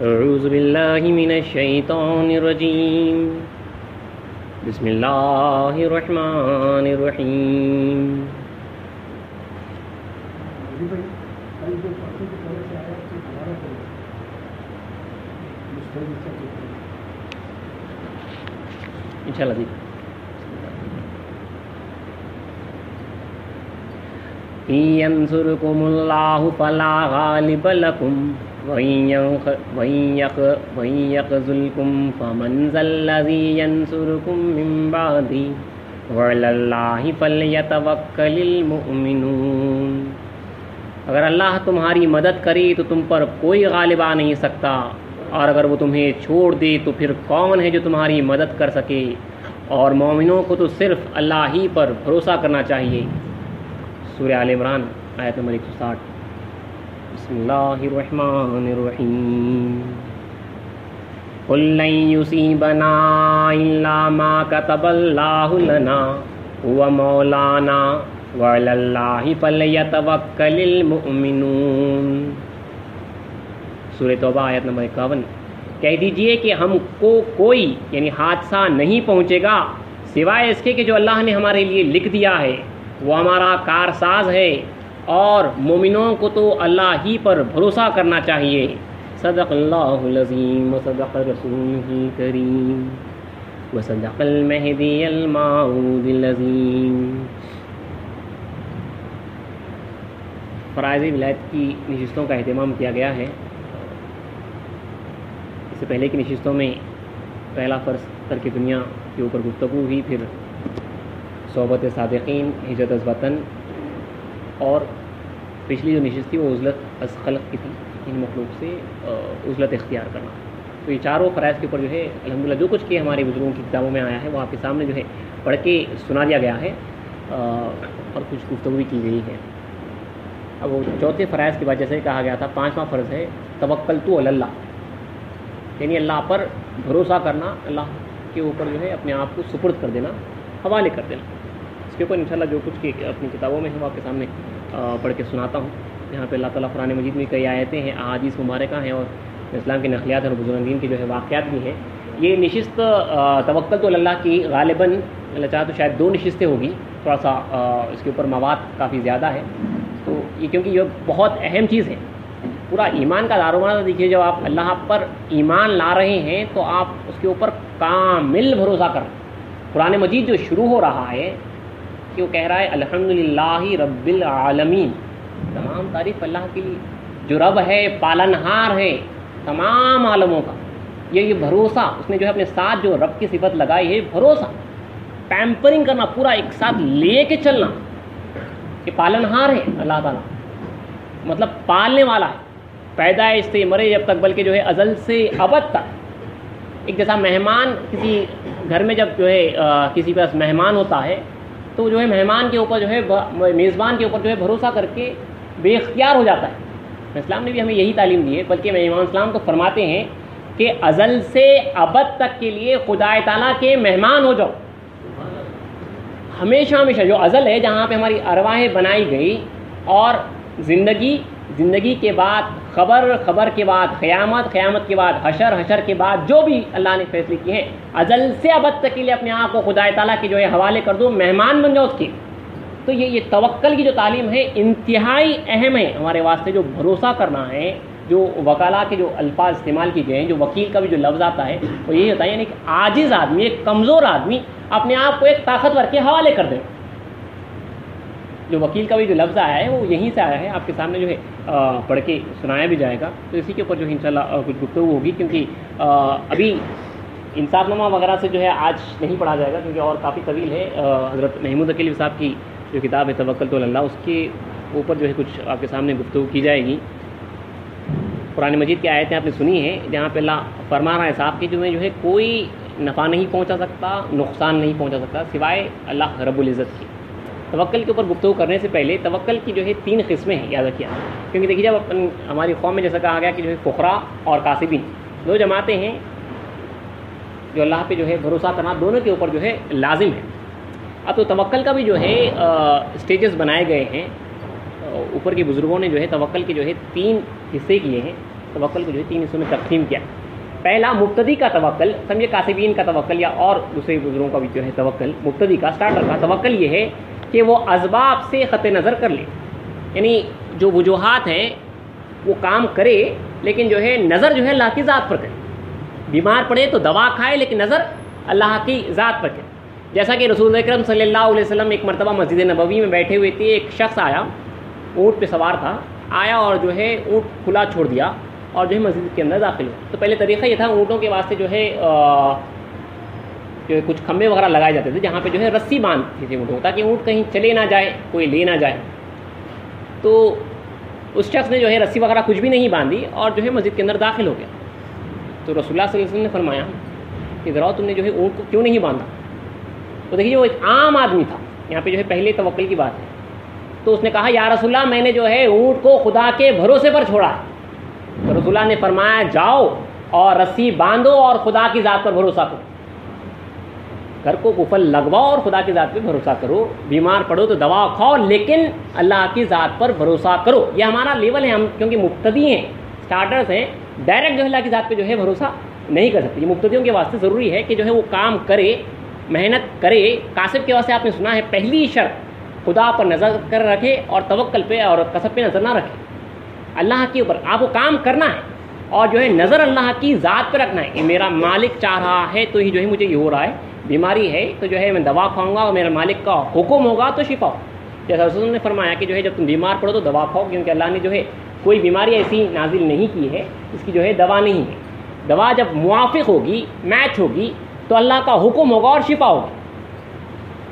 اعوذ باللہ من الشیطان الرجیم بسم اللہ الرحمن الرحیم. انشاءاللہ جی. ینصرکم اللہ فلا غالب لکم وَإِن يَخْذُلْكُمْ فَمَنْ ذَا الَّذِي يَنصُرُكُم مِّن بَعْدِهِ وَعَلَى اللَّهِ فَلْيَتَوَكَّلِ الْمُؤْمِنُونَ. اگر اللہ تمہاری مدد کرے تو تم پر کوئی غالب آ نہیں سکتا، اور اگر وہ تمہیں چھوڑ دے تو پھر کون ہے جو تمہاری مدد کر سکے. اور مومنوں کو تو صرف اللہ ہی پر بھروسہ کرنا چاہیے. سورہ آل عمران آیت نمبر 160. بسم اللہ الرحمن الرحیم. قل لن یصیبنا الا ما کتب اللہ لنا هو مولانا وعلی اللہ فلیتوکل المؤمنون. سورہ توبہ آیت نمبر 51. کہہ دیجئے کہ ہم کو کوئی یعنی حادثہ نہیں پہنچے گا سوائے اس کے کہ جو اللہ نے ہمارے لیے لکھ دیا ہے. وہ ہمارا کارساز ہے، اور مومنوں کو تو اللہ ہی پر بھروسہ کرنا چاہیے. صدق اللہ العظیم وصدق رسولہ الکریم وصدق المہدی الموعود العظیم. فرائض ولایت کی نشستوں کا اہتمام کیا گیا ہے. اس سے پہلے کی نشستوں میں پہلا فرض ترک دنیا کے اوپر گفتگو ہوئی، پھر صحبت صادقین، ہجرت از وطن، اور پچھلی جو نشست تھی وہ عزلت از خلق کی تھی، ان مخلوق سے عزلت اختیار کرنا. تو یہ چاروں فرائض کے اوپر جو ہے الحمدللہ جو کچھ کہ ہمارے بزرگوں کی کتابوں میں آیا ہے وہ آپ کے سامنے جو ہے پڑھ کے سنا دیا گیا ہے، اور کچھ گفتگو بھی کی گئی ہے. اب وہ چوتھے فرائض کے بعد جیسے کہا گیا تھا، پانچواں فرض ہے توکلت علی اللہ، یعنی اللہ پر بھروسہ کرنا، اللہ کے اوپر جو ہے اپنے آپ کو سپرد کر دینا، حوالے کر دینا. اس کے اوپر انشاءاللہ جو کچھ اپنی کتابوں میں ہے وہ آپ کے سامنے پڑھ کے سناتا ہوں. یہاں پہ اللہ تعالیٰ قرآن مجید میں کئی آیتیں ہیں، احادیث مبارکہ ہیں، اور اسلام کے نقلیات اور بزرگان دین کے جو ہے واقعات بھی ہیں. یہ نشست توکلت علی اللہ کی غالباً اللہ چاہے تو شاید 2 نشستیں ہوگی. تھوڑا سا اس کے اوپر مواد کافی زیادہ ہے، تو یہ کیونکہ یہ بہت اہم چیز ہے. پورا ایمان کا دارومدار دیکھیے، جب آپ اللہ پر ایمان لا رہے ہیں تو آپ اس کے اوپر کامل بھروسہ کریں. قرآن مجید جو شروع ہو رہا ہے کہ وہ کہہ رہا ہے الحمدللہ رب العالمین، تمام تعریف اللہ کے لیے جو رب ہے، پالنہار ہے تمام عالموں کا. یہ بھروسہ اس نے جو ہے اپنے ساتھ جو رب کی صفت لگائی ہے، بھروسہ، پیمپرنگ کرنا، پورا ایک ساتھ لے کے چلنا کہ پالنہار ہے اللہ تعالیٰ، مطلب پالنے والا ہے، پیدائش سے مرے جب تک، بلکہ جو ہے ازل سے ابد تک. ایک جیسا مہمان کسی گھر میں جب جو ہے کسی کے پاس مہمان ہوتا ہے تو جو ہے مہمان کے اوپر جو ہے میزبان کے اوپر جو ہے بھروسہ کر کے بے اختیار ہو جاتا ہے. اسلام نے بھی ہمیں یہی تعلیم دی ہے، بلکہ امام اسلام تو فرماتے ہیں کہ ازل سے ابد تک کے لیے خدا تعالیٰ کے مہمان ہو جاؤ. ہمیشہ ہمیشہ جو ازل ہے، جہاں پہ ہماری ارواحیں بنائی گئی، اور زندگی کے بعد خبر کے بعد قیامت کے بعد حشر کے بعد جو بھی اللہ نے فیصلے کیے ہیں، ازل سے ابد تک کے لیے اپنے آپ کو خدا تعالیٰ کے جو ہے حوالے کر دو، مہمان بن جاؤ اس کے. تو یہ توکل کی جو تعلیم ہے انتہائی اہم ہے ہمارے واسطے. جو بھروسہ کرنا ہے، جو وکلا کے جو الفاظ استعمال کیے گئے ہیں، جو وکیل کا بھی جو لفظ آتا ہے وہ یہی ہوتا ہے، یعنی کہ عاجز آدمی، ایک کمزور آدمی اپنے آپ کو ایک طاقتور کے حوالے کر دے. جو وکیل کا بھی جو لفظ آیا ہے وہ یہیں سے آیا ہے، آپ کے سامنے جو ہے پڑھ کے سنایا بھی جائے گا. تو اسی کے اوپر جو ہے انشاءاللہ کچھ گفتگو ہوگی، کیونکہ ابھی انصاف نامہ وغیرہ سے جو ہے آج نہیں پڑھا جائے گا، کیونکہ اور کافی طویل ہے. حضرت محمود عقیلی صاحب کی جو کتاب ہے توکلت علی اللہ، اس کے اوپر جو ہے کچھ آپ کے سامنے گفتگو کی جائے گی. قرآن مجید کی آیتیں آپ نے سنی ہیں، جہاں پہ اللہ فرما رہا ہے صاحب کہ جو ہے کوئی نفع نہیں پہنچا سکتا، نقصان نہیں پہنچا سکتا سوائے اللہ رب العزت کی. توکل کے اوپر گفتگو کرنے سے پہلے توکل کی جو ہے 3 قسمیں ہیں، یاد رکھیے. کیونکہ دیکھیے جب ہماری قوم میں جیسا کہا گیا کہ جو ہے فقراء اور کاسبین 2 جماعتیں ہیں، جو اللہ پہ جو ہے بھروسہ کرنا دونوں کے اوپر جو ہے لازم ہے. اب تو توکل کا بھی جو ہے سٹیجز بنائے گئے ہیں. اوپر کے بزرگوں نے جو ہے توکل کے جو ہے 3 حصے کیے ہیں. توکل کو جو ہے 3 حصوں میں تقسیم کیا. پہلا مبتدی کا توکل، سمجھے کاسبین کا توکل یا اور دوسرے بزرگوں کا بھی جو ہے توکل، مبتدی کا اسٹارٹر کا توکل یہ ہے کہ وہ اسباب سے قطع نظر کر لے، یعنی جو وجوہات ہیں وہ کام کرے لیکن جو ہے نظر جو ہے اللہ کی ذات پر کرے. بیمار پڑے تو دوا کھائے لیکن نظر اللہ کی ذات پر کرے. جیسا کہ رسول اکرم صلی اللہ علیہ وسلم ایک مرتبہ مسجد نبوی میں بیٹھے ہوئے تھے، ایک شخص آیا، اونٹ پہ سوار تھا، آیا اور جو ہے اونٹ کھلا چھوڑ دیا اور جو ہے مسجد کے اندر داخل ہوا. تو پہلے طریقہ یہ تھا، اونٹوں کے واسطے جو ہے کچھ کھمبے وغیرہ لگائے جاتے تھے جہاں پہ جو ہے رسی باندھتی تھی اونٹوں تاکہ اونٹ کہیں چلے نہ جائے، کوئی لے نہ جائے. تو اس شخص نے جو ہے رسی وغیرہ کچھ بھی نہیں باندھی اور جو ہے مسجد کے اندر داخل ہو گیا. تو رسول اللہ صلی اللہ علیہ وسلم نے فرمایا کہ ذرا تم نے جو ہے اونٹ کو کیوں نہیں باندھا؟ تو دیکھیے وہ ایک عام آدمی تھا، یہاں پہ جو ہے پہلے توکل کی بات ہے. تو اس نے کہا یا رسول اللہ میں نے جو ہے اونٹ کو خدا کے بھروسے پر چھوڑا ہے. تو رسول اللہ نے فرمایا جاؤ اور رسی باندھو اور خدا کی ذات پر بھروسہ کرو. گھر کو قفل لگواؤ اور خدا کی ذات پہ بھروسہ کرو. بیمار پڑو تو دوا کھاؤ لیکن اللہ کی ذات پر بھروسہ کرو. یہ ہمارا لیول ہے، ہم کیونکہ مبتدی ہیں، اسٹارٹرز ہیں، ڈائریکٹ جو ہے اللہ کی ذات پہ جو ہے بھروسہ نہیں کر سکتے. یہ مبتدیوں کے واسطے ضروری ہے کہ جو ہے وہ کام کرے، محنت کرے. کاسب کے واسطے آپ نے سنا ہے پہلی شرط خدا پر نظر کر رکھے اور توکل پہ اور کسب پہ نظر نہ رکھے. اللہ کے اوپر آپ کو کام کرنا ہے اور جو ہے نظر اللہ کی ذات پہ رکھنا ہے کہ میرا مالک چاہ رہا ہے تو ہی جو ہے مجھے یہ ہو رہا ہے. بیماری ہے تو جو ہے میں دوا کھاؤں گا اور میرا مالک کا حکم ہوگا تو شفا ہو. جیسا رسول نے فرمایا کہ جو ہے جب تم بیمار پڑو تو دوا کھاؤ، کیونکہ اللہ نے جو ہے کوئی بیماری ایسی نازل نہیں کی ہے اس کی جو ہے دوا نہیں ہے. دوا جب موافق ہوگی، میچ ہوگی تو اللہ کا حکم ہوگا اور شفا ہوگی.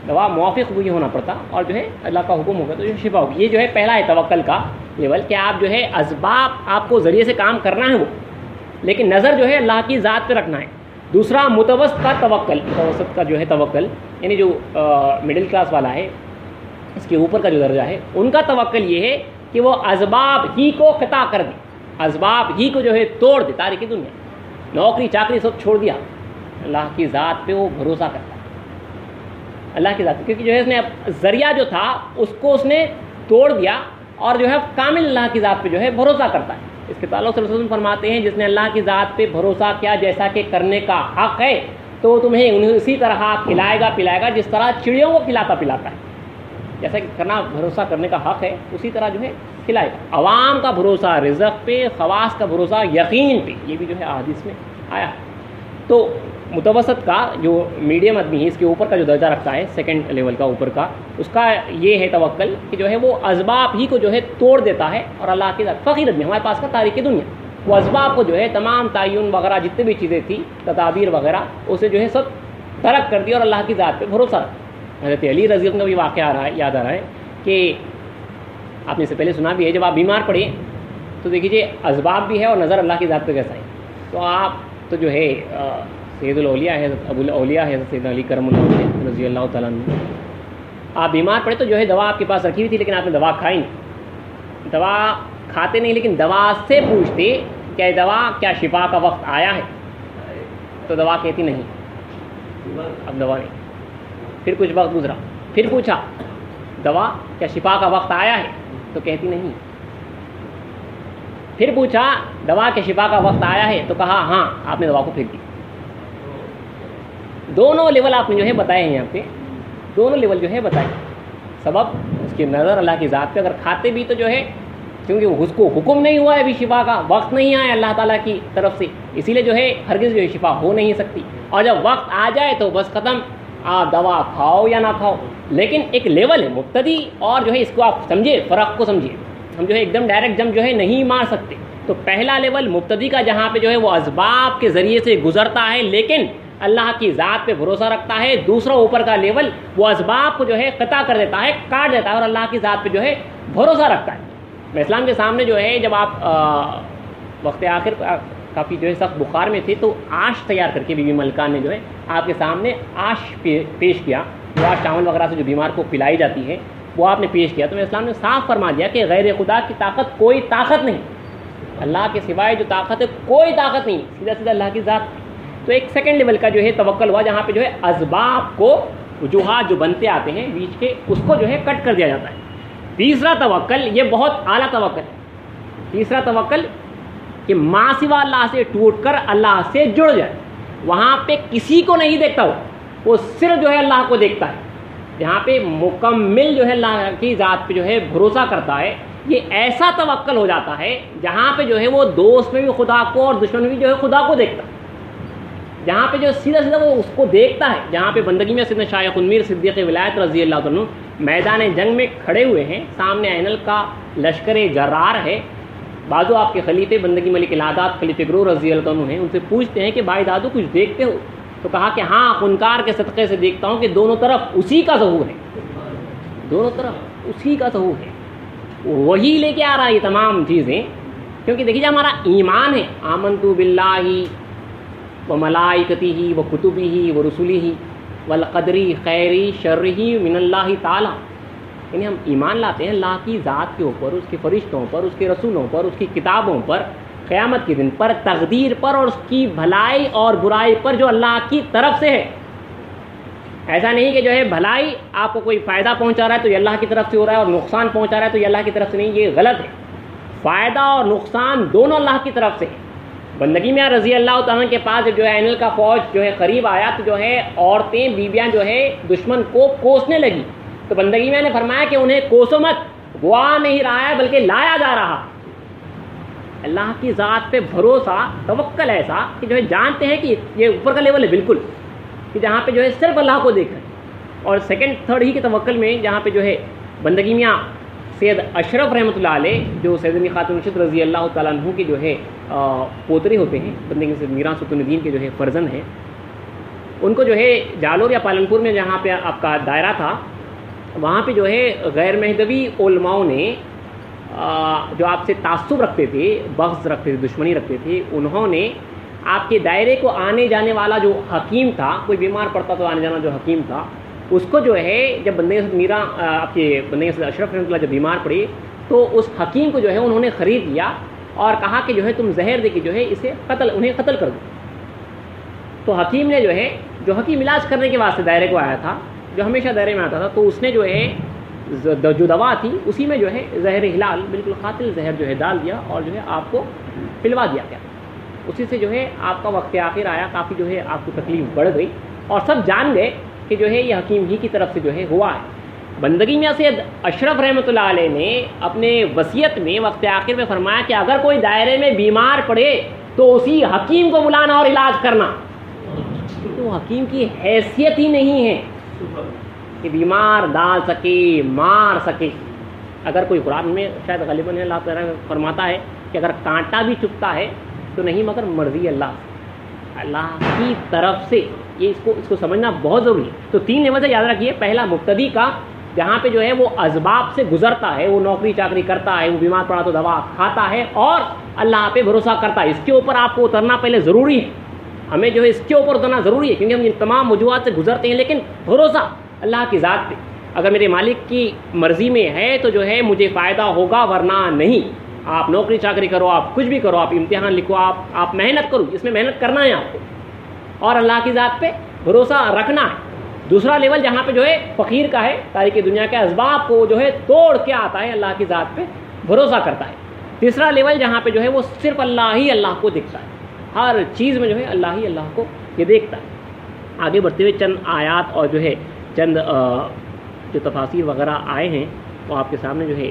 دوا موافق ہوگی ہونا پڑتا اور جو ہے اللہ کا حکم ہوگا تو جو شفا ہوگی. یہ جو ہے پہلا ہے توکل کا لیول کہ آپ جو ہے اسباب آپ کو ذریعے سے کام کرنا ہے وہ، لیکن نظر جو ہے اللہ کی ذات پہ رکھنا ہے. دوسرا متوسط کا توکل، متوسط کا جو ہے توکل یعنی جو مڈل کلاس والا ہے، اس کے اوپر کا جو درجہ ہے، ان کا توکل یہ ہے کہ وہ اسباب ہی کو قطع کر دے، اسباب ہی کو جو ہے توڑ دے. تاریخ دنیا نوکری چاکری سب چھوڑ دیا، اللہ کی ذات پہ وہ بھروسہ کرتا ہے، اللہ کی ذات پہ، کیونکہ جو ہے اس نے ذریعہ جو تھا اس کو اس نے توڑ دیا اور جو ہے کامل اللہ کی ذات پہ جو ہے بھروسہ کرتا ہے. اس کے تعلق سے رسول اللہ فرماتے ہیں جس نے اللہ کی ذات پہ بھروسہ کیا جیسا کہ کرنے کا حق ہے تو تمہیں اسی طرح کھلائے گا پلائے گا جس طرح چڑیوں کو کھلاتا پلاتا ہے. جیسا کہ کرنا بھروسہ کرنے کا حق ہے اسی طرح جو ہے کھلائے گا. عوام کا بھروسہ رزق پہ، خواص کا بھروسہ یقین پہ، یہ بھی جو ہے احادیث میں آیا. تو متوسط کا جو میڈیم آدمی ہے اس کے اوپر کا جو درجہ رکھتا ہے، سیکنڈ لیول کا اوپر کا، اس کا یہ ہے توکل کہ جو ہے وہ اسباب ہی کو جو ہے توڑ دیتا ہے اور اللہ کی ذات. فقیر آدمی ہمارے پاس کا تاریخ دنیا، وہ اسباب کو جو ہے تمام تعین وغیرہ جتنے بھی چیزیں تھیں، تدابیر وغیرہ، اسے جو ہے سب ترک کر دیا اور اللہ کی ذات پہ بھروسہ رکھا. حضرت علی رضی اللہ عنہ کا بھی واقعہ آ رہا ہے، یاد آ رہا ہے کہ آپ نے اس سے پہلے سنا بھی ہے، جب آپ بیمار پڑے تو دیکھیے اسباب بھی ہے اور نظر اللہ کی ذات پہ کیسا ہے. تو آپ تو جو ہے سید الاولیاء ہے، ابو الاولیاء ہے سید علی کرم اللہ رضی اللہ تعالیٰ عنہ. آپ بیمار پڑے تو جو ہے دوا آپ کے پاس رکھی ہوئی تھی لیکن آپ نے دوا کھائی نہیں، دوا کھاتے نہیں لیکن دوا سے پوچھتے کیا دوا کیا شفا کا وقت آیا ہے؟ تو دوا کہتی نہیں، اب دوا نہیں. پھر کچھ وقت گزرا، پھر پوچھا دوا کیا شفا کا وقت آیا ہے؟ تو کہتی نہیں. پھر پوچھا دوا کے شفا کا وقت آیا ہے؟ تو کہا ہاں. آپ نے دوا کو پھینک دی. دونوں لیول آپ نے جو ہے بتائے ہیں، یہاں پہ دونوں لیول جو ہے بتائے. سبب اس کی نظر اللہ کی ذات پہ، اگر کھاتے بھی تو جو ہے کیونکہ اس کو حکم نہیں ہوا ہے ابھی، شفا کا وقت نہیں آیا اللہ تعالیٰ کی طرف سے، اسی لیے جو ہے ہرگز جو ہے شفا ہو نہیں سکتی. اور جب وقت آ جائے تو بس ختم، آپ دوا کھاؤ یا نہ کھاؤ. لیکن ایک لیول ہے مبتدی اور جو ہے اس کو آپ سمجھے، فرق کو سمجھیے. ہم جو ہے ایک دم ڈائریکٹ جم جو ہے نہیں مار سکتے. تو پہلا لیول مبتدی کا جہاں پہ جو ہے وہ اسباب کے ذریعے سے گزرتا ہے لیکن اللہ کی ذات پہ بھروسہ رکھتا ہے. دوسرا اوپر کا لیول وہ اسباب کو جو ہے قطع کر دیتا ہے، کاٹ دیتا ہے اور اللہ کی ذات پہ جو ہے بھروسہ رکھتا ہے. میں اسلام کے سامنے جو ہے جب آپ وقت آخر کافی جو ہے سخت بخار میں تھے تو آش تیار کر کے بی بی ملکہ نے جو ہے آپ کے سامنے آش پیش کیا. جو آش چاول وغیرہ سے جو بیمار کو پلائی جاتی ہے وہ آپ نے پیش کیا. تو میں اسلام نے صاف فرما دیا کہ غیر خدا کی طاقت کوئی طاقت نہیں، اللہ کے سوائے جو طاقت ہے کوئی طاقت نہیں، سیدھا سیدھا اللہ کی ذات. تو ایک سیکنڈ لیول کا جو ہے توکل ہوا جہاں پہ جو ہے اسباب کو، وجوہات جو بنتے آتے ہیں بیچ کے، اس کو جو ہے کٹ کر دیا جاتا ہے. تیسرا توکل، یہ بہت اعلیٰ توکل ہے. تیسرا توکل کہ ماں سوا اللہ سے ٹوٹ کر اللہ سے جڑ جائے. وہاں پہ کسی کو نہیں دیکھتا وہ صرف جو ہے اللہ کو دیکھتا ہے. جہاں پہ مکمل جو ہے اللہ کی ذات پہ جو ہے بھروسہ کرتا ہے, یہ ایسا توکل ہو جاتا ہے جہاں پہ جو ہے وہ دوست میں بھی خدا کو اور دشمن میں بھی جو ہے خدا کو دیکھتا ہے. جہاں پہ جو سیدھا سیدھا وہ اس کو دیکھتا ہے. جہاں پہ بندگی میں سیدنا شیخ المیر صدیق ولایت رضی اللہ عنہ میدان جنگ میں کھڑے ہوئے ہیں, سامنے اینل کا لشکر جرار ہے, بازو آپ کے خلیفے بندگی ملک الہادات خلیفہ گرو رضی اللہ عنہ ہیں. ان سے پوچھتے ہیں کہ بھائی دادو کچھ دیکھتے ہو؟ تو کہا کہ ہاں خنکار کے صدقے سے دیکھتا ہوں کہ دونوں طرف اسی کا ظہور ہے, دونوں طرف اسی کا ظہور ہے, وہی لے کے آ رہا ہے یہ تمام چیزیں. کیونکہ دیکھیے ہمارا ایمان ہے, آمنت باللہ و ملائکتہ و کتبہ و رسلہ والقدر خیری شرہ من اللہ تعالی. یعنی ہم ایمان لاتے ہیں اللہ کی ذات کے اوپر, اس کے فرشتوں پر, اس کے رسولوں پر, اس کی کتابوں پر, قیامت کے دن پر, تقدیر پر اور اس کی بھلائی اور برائی پر جو اللہ کی طرف سے ہے. ایسا نہیں کہ جو ہے بھلائی آپ کو کوئی فائدہ پہنچا رہا ہے تو یہ اللہ کی طرف سے ہو رہا ہے, اور نقصان پہنچا رہا ہے تو یہ اللہ کی طرف سے نہیں. یہ غلط ہے. فائدہ اور نقصان دونوں اللہ کی طرف سے ہے. بندگی میں رضی اللہ تعالیٰ کے پاس جب جو ہے اینل کا فوج جو ہے قریب آیا تو جو ہے عورتیں بیویاں جو ہے دشمن کو کوسنے لگی. تو بندگی میں نے فرمایا کہ انہیں کوسو مت, گوا نہیں رہا ہے بلکہ لایا جا رہا. اللہ کی ذات پہ بھروسہ, توکل ایسا کہ جو ہے جانتے ہیں کہ یہ اوپر کا لیول ہے بالکل, کہ جہاں پہ جو ہے صرف اللہ کو دیکھ رہے ہیں. اور سیکنڈ تھرڈ ہی کے توکل میں جہاں پہ جو ہے بندگی میاں سید اشرف رحمۃ اللہ علیہ جو سیدنی خاتون رشید رضی اللہ تعالیٰ عنہ کے جو ہے پوترے ہوتے ہیں, بندگی سے میراں سلطان الدین کے جو ہے فرزند ہیں, ان کو جو ہے جالور یا پالنپور میں جہاں پہ آپ کا دائرہ تھا وہاں پہ جو ہے غیر مہدوی علماؤں نے جو آپ سے تعصب رکھتے تھے, بغض رکھتے تھے, دشمنی رکھتے تھے, انہوں نے آپ کے دائرے کو آنے جانے والا جو حکیم تھا, کوئی بیمار پڑتا تو آنے جانا جو حکیم تھا, اس کو جو ہے جب بندے میرا آپ کے بندے اشرف رحمۃ اللہ جب بیمار پڑی تو اس حکیم کو جو ہے انہوں نے خرید لیا اور کہا کہ جو ہے تم زہر دے کے جو ہے اسے انہیں قتل کر دو. تو حکیم نے جو ہے جو حکیم علاج کرنے کے واسطے دائرے کو آیا تھا, جو ہمیشہ دائرے میں آتا تھا, تو اس نے جو ہے جو دوا تھی اسی میں جو ہے زہر ہلال بالکل قاتل زہر جو ہے ڈال دیا اور جو ہے آپ کو پلوا دیا گیا. اسی سے جو ہے آپ کا وقت آخر آیا, کافی جو ہے آپ کو تکلیف بڑھ گئی اور سب جان گئے کہ جو ہے یہ حکیم ہی کی طرف سے جو ہے ہوا ہے. بندگی میں سید اشرف رحمۃ اللہ علیہ نے اپنے وصیت میں وقت آخر میں فرمایا کہ اگر کوئی دائرے میں بیمار پڑے تو اسی حکیم کو بلانا اور علاج کرنا. تو حکیم کی حیثیت ہی نہیں ہے کہ بیمار ڈال سکے, مار سکے. اگر کوئی قرآن میں شاید غالباً اللہ تعالیٰ فرماتا ہے کہ اگر کانٹا بھی چبھتا ہے تو نہیں مگر مرضی اللہ کی طرف سے. یہ اس کو سمجھنا بہت ضروری ہے. تو 3 لیول سے یاد رکھیے. پہلا مبتدی کا, جہاں پہ جو ہے وہ اسباب سے گزرتا ہے, وہ نوکری چاکری کرتا ہے, وہ بیمار پڑا تو دوا کھاتا ہے اور اللہ پہ بھروسہ کرتا ہے. اس کے اوپر آپ کو اترنا پہلے ضروری ہے. ہمیں جو ہے اس کے اوپر اترنا ضروری ہے کیونکہ ہم ان تمام وجوہات سے گزرتے ہیں, لیکن بھروسہ اللہ کی ذات پہ. اگر میرے مالک کی مرضی میں ہے تو جو ہے مجھے فائدہ ہوگا, ورنہ نہیں. آپ نوکری چاکری کرو, آپ کچھ بھی کرو, آپ امتحان لکھو, آپ محنت کرو, اس میں محنت کرنا ہے آپ کو, اور اللہ کی ذات پہ بھروسہ رکھنا ہے. دوسرا لیول جہاں پہ جو ہے فقیر کا ہے, تاریخ دنیا کے اسباب کو جو ہے توڑ کے آتا ہے, اللہ کی ذات پہ بھروسہ کرتا ہے. تیسرا لیول جہاں پہ جو ہے وہ صرف اللہ ہی اللہ کو دیکھتا ہے, ہر چیز میں جو ہے اللہ ہی اللہ کو یہ دیکھتا ہے. آگے بڑھتے ہوئے چند آیات اور جو ہے چند جو تفاسیر وغیرہ آئے ہیں وہ آپ کے سامنے جو ہے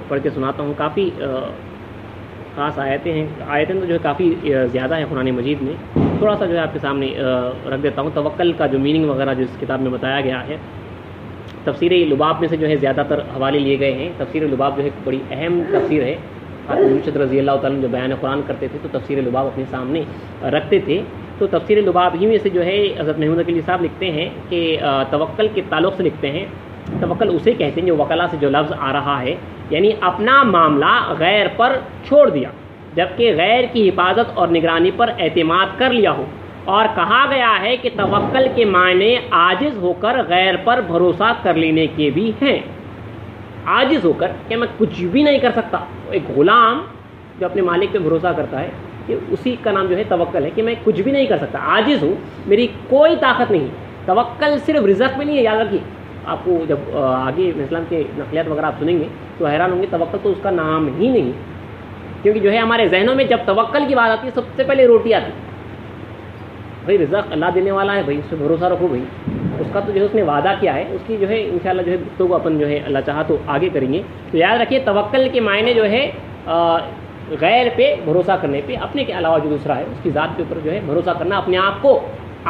پڑھ کے سناتا ہوں. کافی خاص آیتیں ہیں. آیتیں تو جو ہے کافی زیادہ ہیں قرآن مجید میں. تھوڑا سا جو ہے آپ کے سامنے رکھ دیتا ہوں. توکل کا جو میننگ وغیرہ جو اس کتاب میں بتایا گیا ہے, تفسیر لباب میں سے جو ہے زیادہ تر حوالے لیے گئے ہیں. تفسیر لباب جو ہے بڑی اہم تفسیر ہے. مرشد رضی اللہ تعالیٰ جو بیان قرآن کرتے تھے تو تفسیر لباب اپنے سامنے رکھتے تھے. تو تفسیر لباب ہی میں سے جو ہے حضرت محمود عقیلی صاحب لکھتے ہیں کہ توکل کے تعلق سے لکھتے ہیں, توکل اسے کہتے ہیں جو وکلا سے جو لفظ آ رہا ہے, یعنی اپنا معاملہ غیر پر چھوڑ دیا جبکہ غیر کی حفاظت اور نگرانی پر اعتماد کر لیا ہو. اور کہا گیا ہے کہ توکل کے معنی عاجز ہو کر غیر پر بھروسہ کر لینے کے بھی ہیں. عاجز ہو کر کہ میں کچھ بھی نہیں کر سکتا. ایک غلام جو اپنے مالک پہ بھروسہ کرتا ہے, کہ اسی کا نام جو ہے توکل ہے, کہ میں کچھ بھی نہیں کر سکتا, عاجز ہوں, میری کوئی طاقت نہیں. توکل صرف رزق میں نہیں ہے, یاد رکھیے. آپ کو جب آگے اسلام کے نقلیات وغیرہ آپ سنیں گے تو حیران ہوں گے, توکل تو اس کا نام ہی نہیں. کیونکہ جو ہے ہمارے ذہنوں میں جب توکل کی بات آتی ہے سب سے پہلے روٹی آتی ہے. بھائی رزق اللہ دینے والا ہے، بھائی اس پہ بھروسہ رکھو، بھائی اس کا تو جو ہے اس نے وعدہ کیا ہے، اس کی جو ہے انشاءاللہ جو ہے گفتگو اپن جو ہے اللہ چاہا تو آگے کریں گے. تو یاد رکھیے توکل کے معنی جو ہے غیر پہ بھروسہ کرنے پہ، اپنے کے علاوہ جو دوسرا ہے اس کی ذات کے اوپر جو ہے بھروسہ کرنا، اپنے آپ کو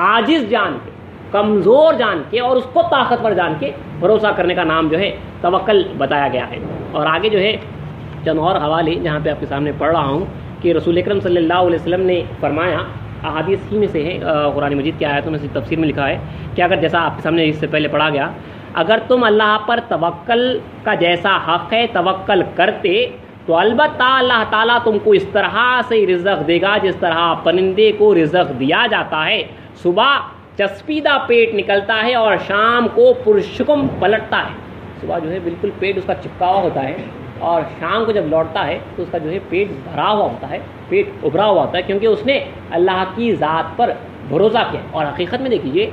عاجز جان کے، کمزور جان کے اور اس کو طاقتور جان کے بھروسہ کرنے کا نام جو ہے توکل بتایا گیا ہے. اور آگے جو ہے چند اور حوالے جہاں پہ آپ کے سامنے پڑھ رہا ہوں کہ رسول اکرم صلی اللہ علیہ وسلم نے فرمایا، احادیث ہی میں سے ہے، قرآن مجید کی آیتوں میں سے تفسیر میں لکھا ہے کہ اگر جیسا آپ کے سامنے اس سے پہلے پڑھا گیا، اگر تم اللہ پر توکل کا جیسا حق ہے توکل کرتے تو البتہ اللہ تعالیٰ تم کو اس طرح سے رزق دے گا جس طرح پرندے کو رزق دیا جاتا ہے. صبح چسپیدہ پیٹ نکلتا ہے اور شام کو پرشکم پلٹتا ہے. صبح جو ہے بالکل پیٹ اس کا چپکا ہوا ہوتا ہے اور شام کو جب لوٹتا ہے تو اس کا جو ہے پیٹ بھرا ہوا ہوتا ہے، پیٹ ابھرا ہوا ہوتا ہے، کیونکہ اس نے اللہ کی ذات پر بھروسہ کیا. اور حقیقت میں دیکھیے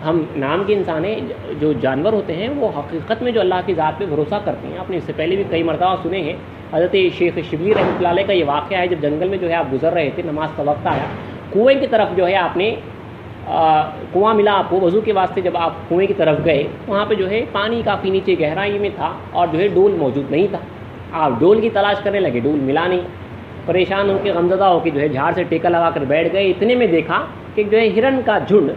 ہم نام کے انسان ہیں، جو جانور ہوتے ہیں وہ حقیقت میں جو اللہ کی ذات پہ بھروسہ کرتے ہیں. آپ نے اس سے پہلے بھی کئی مرتبہ سنے ہیں، حضرت شیخ شبلی رحمۃ اللہ علیہ کا یہ واقعہ ہے. جب جنگل میں جو ہے آپ گزر رہے تھے، نماز کا وقت آیا، کنویں کی طرف جو ہے آپ نے کنواں ملا آپ کو وضو کے واسطے، جب آپ کنویں کی طرف گئے وہاں پہ جو ہے پانی کافی نیچے گہرائی میں تھا اور جو ہے ڈول موجود نہیں تھا. آپ ڈول کی تلاش کرنے لگے، ڈول ملا نہیں. پریشان ہو کے غمزدہ ہو کے جو ہے جھاڑ سے ٹیکا لگا کر بیٹھ گئے. اتنے میں دیکھا کہ جو ہے ہرن کا جھنڈ،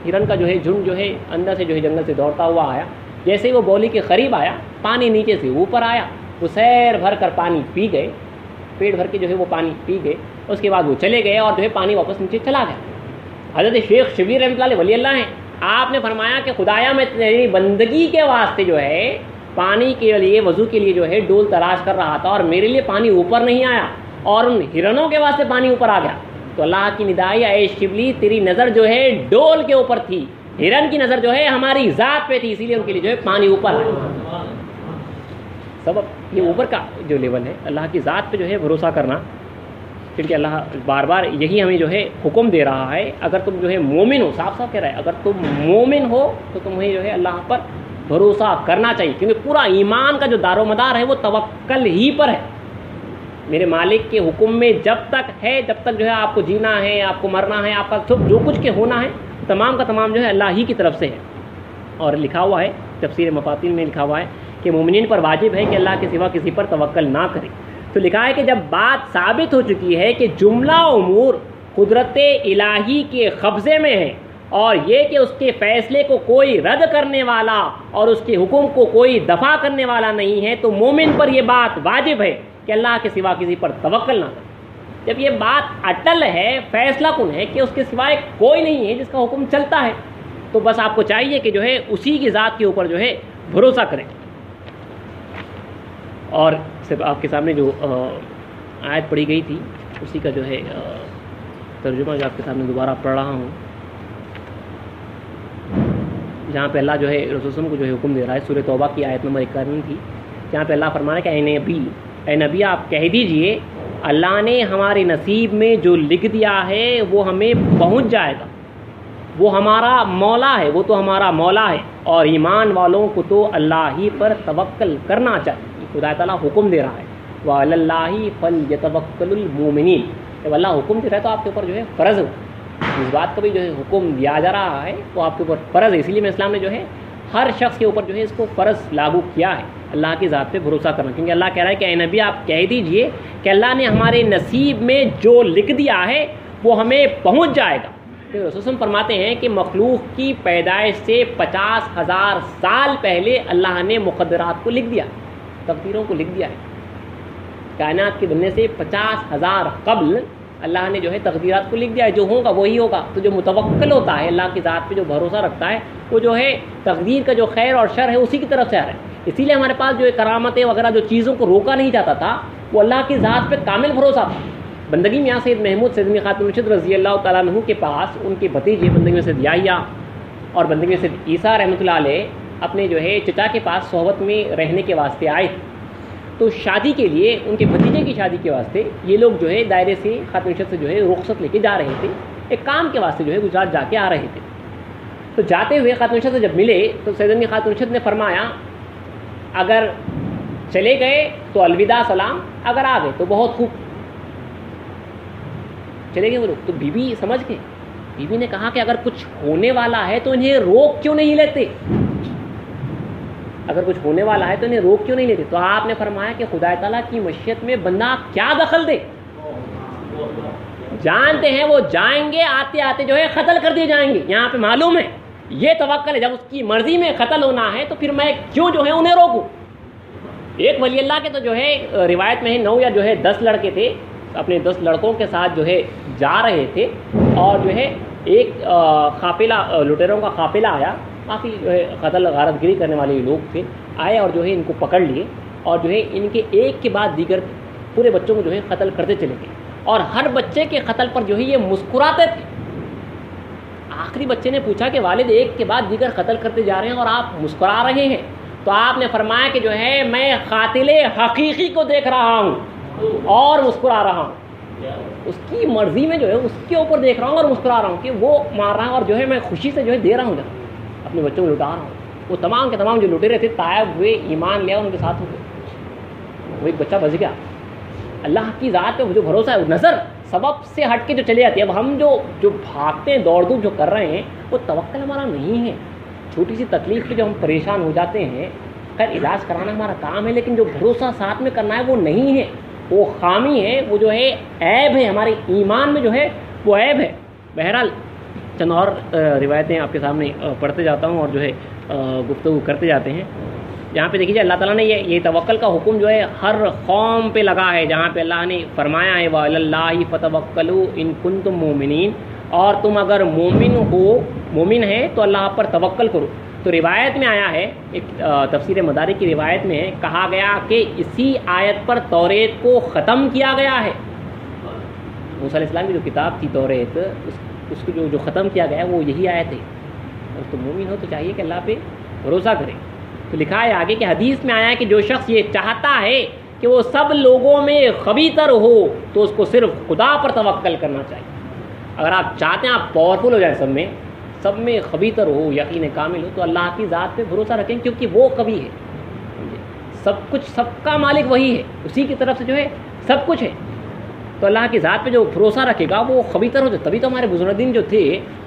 ہرن کا جو ہے جھنڈ جو ہے اندر سے جو ہے جنگل سے دوڑتا ہوا آیا. جیسے ہی وہ بولی کے قریب آیا، پانی نیچے سے اوپر آیا، وہ سیر بھر کر پانی پی گئے، پیٹ بھر کے جو ہے وہ پانی پی گئے. اس کے بعد وہ چلے گئے اور جو ہے پانی واپس نیچے چلا گیا. حضرت شیخ شبیر رحمۃ اللہ علیہ ولی اللہ ہیں، آپ نے فرمایا کہ خدایا میں تیری بندگی کے واسطے جو ہے پانی کے لیے، وضو کے لیے جو ہے ڈول تلاش کر رہا تھا اور میرے لیے پانی اوپر نہیں آیا اور ان ہرنوں کے واسطے پانی اوپر آ گیا. تو اللہ کی ندائی، اے شبلی تیری نظر جو ہے ڈول کے اوپر تھی، ہرن کی نظر جو ہے ہماری ذات پہ تھی، اسی لیے ان کے لیے جو ہے پانی اوپر آیا. سبب یہ اوپر کا جو لیول ہے اللہ کی ذات پہ جو ہے بھروسہ کرنا، کیونکہ اللہ بار بار یہی ہمیں جو ہے حکم دے رہا ہے. اگر تم جو ہے مومن ہو، صاف صاف کہہ رہا ہے، اگر تم مومن ہو تو تمہیں جو ہے اللہ پر بھروسہ کرنا چاہیے، کیونکہ پورا ایمان کا جو دار و مدار ہے وہ توکل ہی پر ہے. میرے مالک کے حکم میں جب تک ہے، جب تک جو ہے آپ کو جینا ہے، آپ کو مرنا ہے، آپ کا جو کچھ کے ہونا ہے تمام کا تمام جو ہے اللہ ہی کی طرف سے ہے. اور لکھا ہوا ہے تفسیر مفاتین میں لکھا ہوا ہے کہ مومنین پر واجب ہے کہ اللہ کے سوا کسی پر توکل نہ کرے. تو لکھا ہے کہ جب بات ثابت ہو چکی ہے کہ جملہ امور قدرت الہی کے قبضے میں ہے اور یہ کہ اس کے فیصلے کو کوئی رد کرنے والا اور اس کے حکم کو کوئی دفع کرنے والا نہیں ہے، تو مومن پر یہ بات واجب ہے کہ اللہ کے سوا کسی پر توکل نہ کرے. جب یہ بات اٹل ہے، فیصلہ کن ہے کہ اس کے سوائے کوئی نہیں ہے جس کا حکم چلتا ہے، تو بس آپ کو چاہیے کہ جو ہے اسی کی ذات کے اوپر جو ہے بھروسہ کریں. اور صرف آپ کے سامنے جو آیت پڑھی گئی تھی اسی کا جو ہے ترجمہ جو آپ کے سامنے دوبارہ پڑھ رہا ہوں، جہاں پہ اللہ جو ہے رسول وسلم کو جو ہے حکم دے رہا ہے. سورہ توبہ کی آیت نمبر 51 تھی، جہاں پہ اللہ فرمانا کہ اے نبی آپ کہہ دیجئے اللہ نے ہمارے نصیب میں جو لکھ دیا ہے وہ ہمیں پہنچ جائے گا، وہ ہمارا مولا ہے، وہ تو ہمارا مولا ہے، اور ایمان والوں کو تو اللہ ہی پر توکل کرنا چاہیے. خدا تعالیٰ حکم دے رہا ہے وَعَلَى اللَّهِ فَلْيَتَوَكَّلِ الْمُؤْمِنِينَ. جب اللہ حکم دے رہا ہے تو آپ کے اوپر جو ہے فرض ہے، اس بات کا بھی جو ہے حکم دیا جا رہا ہے تو آپ کے اوپر فرض ہے. اسی لیے میں اسلام نے جو ہے ہر شخص کے اوپر جو ہے اس کو فرض لاگو کیا ہے، اللہ کی ذات پہ بھروسہ کرنا. کیونکہ اللہ کہہ رہا ہے کہ اے نبی آپ کہہ دیجئے کہ اللہ نے ہمارے نصیب میں جو لکھ دیا ہے وہ ہمیں پہنچ جائے گا. رسول وسلم فرماتے ہیں کہ مخلوق کی پیدائش سے 50,000 سال پہلے اللہ نے مقدرات کو لکھ دیا، تقدیروں کو لکھ دیا ہے. کائنات کے بننے سے 50,000 قبل اللہ نے جو ہے تقدیرات کو لکھ دیا ہے، جو ہوگا وہی ہوگا. تو جو متوکل ہوتا ہے، اللہ کی ذات پہ جو بھروسہ رکھتا ہے، وہ جو ہے تقدیر کا جو خیر اور شر ہے اسی کی طرف سے آ رہا ہے. اسی لیے ہمارے پاس جو کرامتیں وغیرہ جو چیزوں کو روکا نہیں جاتا تھا وہ اللہ کی ذات پہ کامل بھروسہ تھا. بندگی میاں سید محمود سیدنی خاتون مرشد رضی اللہ تعالیٰ عنہ کے پاس ان کے بھتیجے بندگی میں سید یحییٰ اور بندگی میں سید عیسیٰ رحمۃ اللہ علیہ اپنے جو ہے چچا کے پاس صحبت میں رہنے کے واسطے آئے. تو شادی کے لیے ان کے بھتیجے کی شادی کے واسطے یہ لوگ جو ہے دائرے سے خاتون مرشد سے جو ہے رخصت لے کے جا رہے تھے، ایک کام کے واسطے جو ہے گجرات جا کے آ رہے تھے. تو جاتے ہوئے خاتون مرشد سے جب ملے تو سیدنی خاتون مرشد نے فرمایا اگر چلے گئے تو الوداع سلام، اگر آ گئے تو بہت خوب. چلے گئے وہ لوگ تو بیوی سمجھ گئے. بیوی نے کہا کہ اگر کچھ ہونے والا ہے تو انہیں روک کیوں نہیں لیتے؟ اگر کچھ ہونے والا ہے تو انہیں روک کیوں نہیں لیتے؟ تو آپ نے فرمایا کہ خدا تعالیٰ کی مشیت میں بندہ کیا دخل دے، جانتے ہیں وہ جائیں گے، آتے آتے جو ہے قتل کر دیے جائیں گے. یہاں پہ معلوم ہے یہ توکل ہے، جب اس کی مرضی میں قتل ہونا ہے تو پھر میں کیوں جو ہے انہیں روکوں. ایک ولی اللہ کے تو جو ہے روایت میں ہے 9 یا جو ہے 10 لڑکے تھے، اپنے 10 لڑکوں کے ساتھ جو ہے جا رہے تھے، اور جو ہے ایک قافلہ لٹیروں کا قافلہ آیا، کافی جو ہے قتل غارت گری کرنے والے لوگ تھے، آئے اور جو ہے ان کو پکڑ لیے، اور جو ہے ان کے ایک کے بعد دیگر پورے بچوں کو جو ہے قتل کرتے چلے گئے، اور ہر بچے کے قتل پر جو ہے یہ مسکراتے تھے. آخری بچے نے پوچھا کہ والد ایک کے بعد دیگر قتل کرتے جا رہے ہیں اور آپ مسکرا رہے ہیں. تو آپ نے فرمایا کہ جو ہے میں قاتل حقیقی کو دیکھ رہا ہوں اور مسکرا رہا ہوں. اس کی مرضی میں جو ہے اس کے اوپر دیکھ رہا ہوں اور مسکرا رہا ہوں کہ وہ مار رہا ہے، اور جو ہے میں خوشی سے جو ہے دے رہا ہوں، اپنے بچوں کو لٹا رہا ہوں. وہ تمام کے تمام جو لٹے رہے تھے تائب ہوئے، ایمان لیا، ان کے ساتھ ہو گئے. وہ ایک بچہ بچ گیا. اللہ کی ذات پہ جو بھروسہ ہے، نظر سبب سے ہٹ کے جو چلے جاتی ہے. اب ہم جو بھاگتے ہیں، دوڑ دھوپ جو کر رہے ہیں، وہ توکل ہمارا نہیں ہے. چھوٹی سی تکلیف پہ جو ہم پریشان ہو جاتے ہیں، خیر علاج کرانا ہمارا کام ہے، لیکن جو بھروسہ ساتھ میں کرنا ہے وہ نہیں ہے، وہ خامی ہے، وہ جو ہے عیب ہے، ہمارے ایمان میں جو ہے وہ عیب ہے. بہرحال چند اور روایتیں آپ کے سامنے پڑھتے جاتا ہوں اور جو ہے گفتگو کرتے جاتے ہیں. جہاں پہ دیکھیے اللہ تعالیٰ نے یہ توکل کا حکم جو ہے ہر قوم پہ لگا ہے، جہاں پہ اللہ نے فرمایا ہے وَعَلَى اللَّهِ فَتَوَكَّلُوا إِن كُنتُم مُؤْمِنِينَ، اور تم اگر مومن ہے تو اللہ پر توکل کرو. تو روایت میں آیا ہے، ایک تفسیر مدارک کی روایت میں ہے، کہا گیا کہ اسی آیت پر توریت کو ختم کیا گیا ہے. موسیٰ علیہ السلام کی جو کتاب تھی توریت، اس کو جو ختم کیا گیا ہے وہ یہی آیت ہے. اور تم مومن ہو تو چاہیے کہ اللہ پہ بھروسہ کرے. تو لکھا ہے آگے کہ حدیث میں آیا ہے کہ جو شخص یہ چاہتا ہے کہ وہ سب لوگوں میں قوی تر ہو تو اس کو صرف خدا پر توکل کرنا چاہیے. اگر آپ چاہتے ہیں آپ پاورفل ہو جائیں، سب میں قوی تر ہو، یقین کامل ہو، تو اللہ کی ذات پہ بھروسہ رکھیں، کیونکہ وہ قوی ہے. سب کا مالک وہی ہے، اسی کی طرف سے جو ہے سب کچھ ہے. تو اللہ کی ذات پہ جو بھروسہ رکھے گا وہ قوی تر ہو جائے. تبھی تو ہمارے بزرگین جو تھے،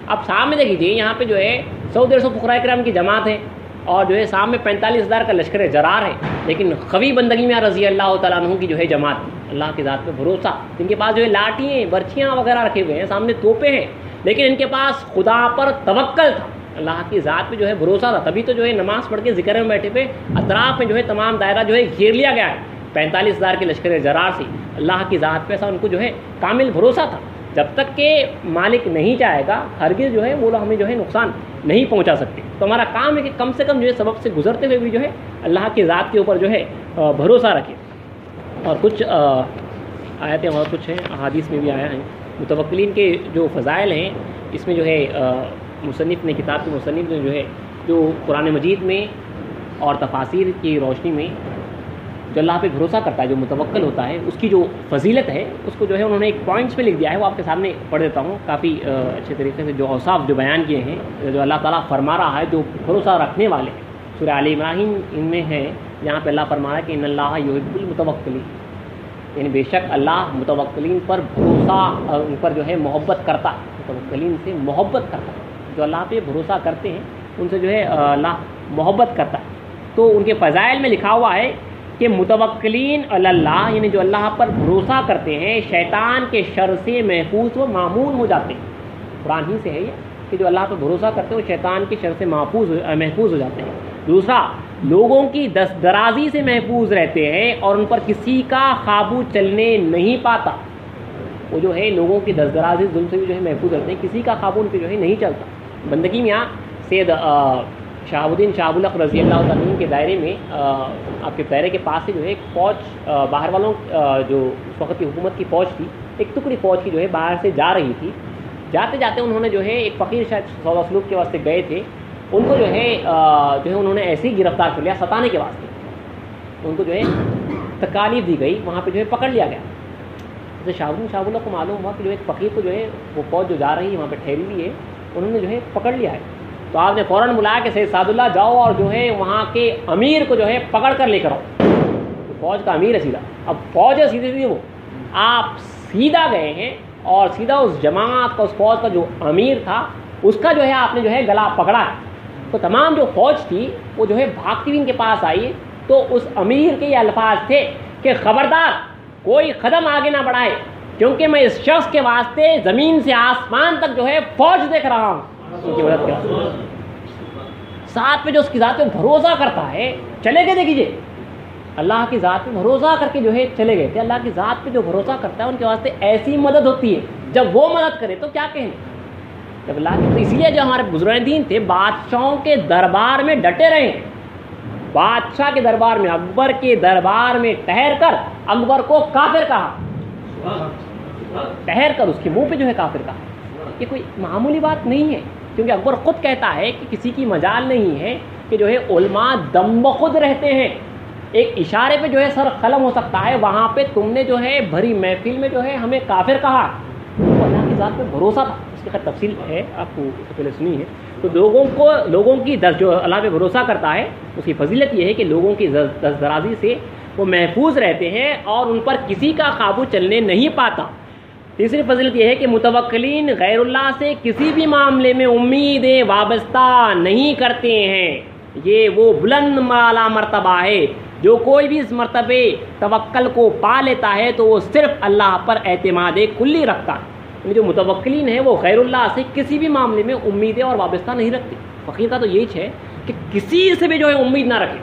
آپ سامنے دیکھ لیجیے، یہاں پہ جو ہے 100-150 فقراء کرام کی جماعت ہے، اور جو ہے سامنے 45,000 کا لشکر جرار ہے، لیکن قوی بندگی میں رضی اللہ تعالیٰ عنہ کی جو ہے جماعت، اللہ کی ذات پہ بھروسہ، جن کے پاس جو ہے لاٹھیاں برچیاں وغیرہ رکھے ہوئے ہیں، سامنے توپیں ہیں، لیکن ان کے پاس خدا پر توکل تھا، اللہ کی ذات پہ جو ہے بھروسہ تھا. تبھی تو جو ہے نماز پڑھ کے ذکر میں بیٹھے ہوئے، اطراف میں جو ہے تمام دائرہ جو ہے گھیر لیا گیا ہے 45,000 کے لشکر جرار سے. اللہ کی ذات پہ ایسا ان کو جو ہے کامل بھروسہ تھا. جب تک کہ مالک نہیں چاہے گا، ہرگز جو ہے وہ لوگ ہمیں جو ہے نقصان نہیں پہنچا سکتے. تو ہمارا کام ہے کہ کم سے کم جو ہے سبب سے گزرتے ہوئے بھی جو ہے اللہ کی ذات کے اوپر جو ہے بھروسہ رکھے. اور کچھ آیتیں اور کچھ ہیں، احادیث میں بھی آیا ہے. متوکلین کے جو فضائل ہیں، اس میں جو ہے مصنف نے، کتاب کے مصنف نے جو ہے جو قرآن مجید میں اور تفاسیر کی روشنی میں جو اللہ پہ بھروسہ کرتا ہے، جو متوکل ہوتا ہے، اس کی جو فضیلت ہے، اس کو جو ہے انہوں نے ایک پوائنٹس میں لکھ دیا ہے. وہ آپ کے سامنے پڑھ دیتا ہوں. کافی اچھے طریقے سے جو اوصاف جو بیان کیے ہیں، جو اللہ تعالیٰ فرما رہا ہے جو بھروسہ رکھنے والے ہیں. سورہ آل عمران ان میں ہے، جہاں پہ اللہ فرما رہا ہے کہ ان اللہ یحب المتوکلین، یعنی بے شک اللہ متوکلین پر بھروسہ، ان پر جو ہے محبت کرتا ہے، متوکلین سے محبت کرتا ہے. جو اللہ پہ بھروسہ کرتے ہیں ان سے جو ہے اللہ محبت کرتا ہے. تو ان کے فضائل میں لکھا ہوا ہے کہ متوکلین علی اللہ، یعنی جو اللہ پر بھروسہ کرتے ہیں، شیطان کے شر سے محفوظ و معمون ہو جاتے ہیں. قرآن ہی سے ہے یہ کہ جو اللہ پر بھروسہ کرتے ہیں وہ شیطان کے شر سے محفوظ ہو جاتے ہیں. دوسرا، لوگوں کی دست درازی سے محفوظ رہتے ہیں اور ان پر کسی کا قابو چلنے نہیں پاتا. وہ جو ہے لوگوں کی دست درازی ظلم سے بھی جو ہے محفوظ رہتے ہیں، کسی کا قابو ان پہ جو ہے نہیں چلتا. بندگی میں یہاں سید شہاب الدین شہاب الحق رضی اللہ تعالیٰ عنہ کے دائرے میں آپ کے پیرے کے پاس سے جو ہے ایک فوج، باہر والوں جو اس وقت کی حکومت کی فوج تھی، ایک ٹکڑی فوج کی جو ہے باہر سے جا رہی تھی. جاتے جاتے انہوں نے جو ہے ایک فقیر شاید سودا سلوک کے واسطے گئے تھے، ان کو جو ہے انہوں نے ایسے ہی گرفتار کر لیا ستانے کے واسطے. ان کو جو ہے تکالیف دی گئی، وہاں پہ جو ہے پکڑ لیا گیا. جیسے شاہ اللہ کو معلوم ہوا کہ جو ایک فقیر کو جو ہے وہ فوج جو جا رہی ہے وہاں پہ ٹھہری ہوئی ہے، انہوں نے جو ہے پکڑ لیا ہے. تو آپ نے فوراً بلایا کہ سید سعد اللہ جاؤ اور جو ہے وہاں کے امیر کو جو ہے پکڑ کر لے کر آؤ. فوج کا امیر ہے سیدھا. اب فوج ہے سیدھی سیدھی وہ آپ سیدھا گئے ہیں اور سیدھا اس جماعت کا اس فوج کا جو امیر تھا اس کا جو ہے آپ نے جو ہے گلا پکڑا ہے. تو تمام جو فوج تھی وہ جو ہے بھاگتی ہوئی ان کے پاس آئی. تو اس امیر کے یہ الفاظ تھے کہ خبردار کوئی قدم آگے نہ بڑھائے کیونکہ میں اس شخص کے واسطے زمین سے آسمان تک جو ہے فوج دیکھ رہا ہوں ان کی مدد کر. ساتھ میں جو اس کی ذات پہ بھروسہ کرتا ہے چلے گئے. دیکھیے اللہ کی ذات پہ بھروسہ کر کے جو ہے چلے گئے تھے. اللہ کی ذات پہ جو بھروسہ کرتا ہے ان کے واسطے ایسی مدد ہوتی ہے. جب وہ مدد کرے تو کیا کہیں جب اللہ کی. تو اس لیے جو ہمارے بزرگ دین تھے بادشاہوں کے دربار میں ڈٹے رہے. بادشاہ کے دربار میں اکبر کے دربار میں ٹھہر کر اکبر کو کافر کہا. ٹھہر کر اس کے منہ پہ جو ہے کافر کہا. یہ کوئی معمولی بات نہیں ہے کیونکہ اکبر خود کہتا ہے کہ کسی کی مجال نہیں ہے کہ جو ہے علماء دم بخود رہتے ہیں. ایک اشارے پہ جو ہے سر قلم ہو سکتا ہے. وہاں پہ تم نے جو ہے بھری محفل میں جو ہے ہمیں کافر کہا. تو اللہ کی ذات پہ بھروسہ تھا. اس کی خیر تفصیل ہے آپ کو پہلے سنی ہے. تو لوگوں کی جو اللہ پہ بھروسہ کرتا ہے اس کی فضیلت یہ ہے کہ لوگوں کی دست درازی سے وہ محفوظ رہتے ہیں اور ان پر کسی کا قابو چلنے نہیں پاتا. تیسری فضیلت یہ ہے کہ متوکلین غیر اللہ سے کسی بھی معاملے میں امیدیں وابستہ نہیں کرتے ہیں. یہ وہ بلند اعلیٰ مرتبہ ہے. جو کوئی بھی اس مرتبے توکل کو پا لیتا ہے تو وہ صرف اللہ پر اعتماد کلی رکھتا ہے. یعنی جو متوکلین ہیں وہ غیر اللہ سے کسی بھی معاملے میں امیدیں اور وابستہ نہیں رکھتے. فقیر کا تو یہی ہے کہ کسی سے بھی جو ہے امید نہ رکھے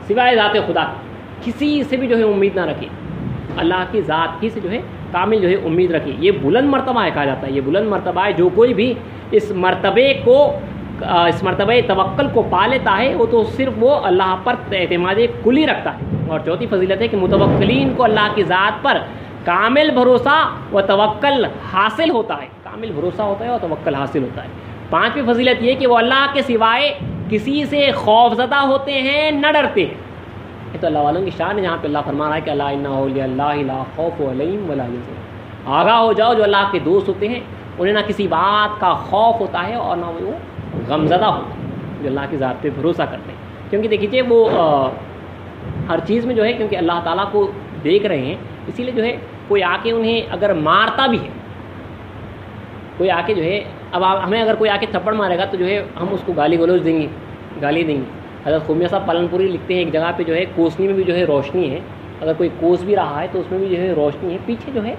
سوائے ذات خدا کی. کسی سے بھی جو ہے امید نہ رکھے. اللہ کی ذات ہی سے جو ہے کامل جو ہے امید رکھے. یہ بلند مرتبہ ہے کہا جاتا ہے. یہ بلند مرتبہ ہے. جو کوئی بھی اس مرتبہ توکل کو پا لیتا ہے وہ تو صرف وہ اللہ پر اعتماد کلی رکھتا ہے. اور چوتھی فضیلت ہے کہ متوکلین کو اللہ کی ذات پر کامل بھروسہ و توکل حاصل ہوتا ہے. کامل بھروسہ ہوتا ہے اور توکل حاصل ہوتا ہے. پانچویں فضیلت یہ کہ وہ اللہ کے سوائے کسی سے خوف زدہ ہوتے ہیں نہ ڈرتے ہیں. یہ تو اللہ والوں کی شان ہے جہاں پہ اللہ فرما رہا ہے کہ اللہ انا اولیاء اللہ لا خوف علیہم ولا یحزنون. آگاہ ہو جاؤ جو اللہ کے دوست ہوتے ہیں انہیں نہ کسی بات کا خوف ہوتا ہے اور نہ وہ غمزدہ ہوتے ہیں جو اللہ کی ذات پہ بھروسہ کرتے ہیں. کیونکہ دیکھیے وہ ہر چیز میں جو ہے کیونکہ اللہ تعالیٰ کو دیکھ رہے ہیں اسی لیے جو ہے کوئی آ کے انہیں اگر مارتا بھی ہے کوئی آ کے جو ہے اب ہمیں اگر کوئی آ کے تھپڑ مارے گا تو جو ہے ہم اس کو گالی گلوچ دیں گے گالی دیں گے. حضرت خومیہ صاحب پالن پوری لکھتے ہیں ایک جگہ پہ جو ہے کوسنی میں بھی جو ہے روشنی ہے. اگر کوئی کوس بھی رہا ہے تو اس میں بھی جو ہے روشنی ہے. پیچھے جو ہے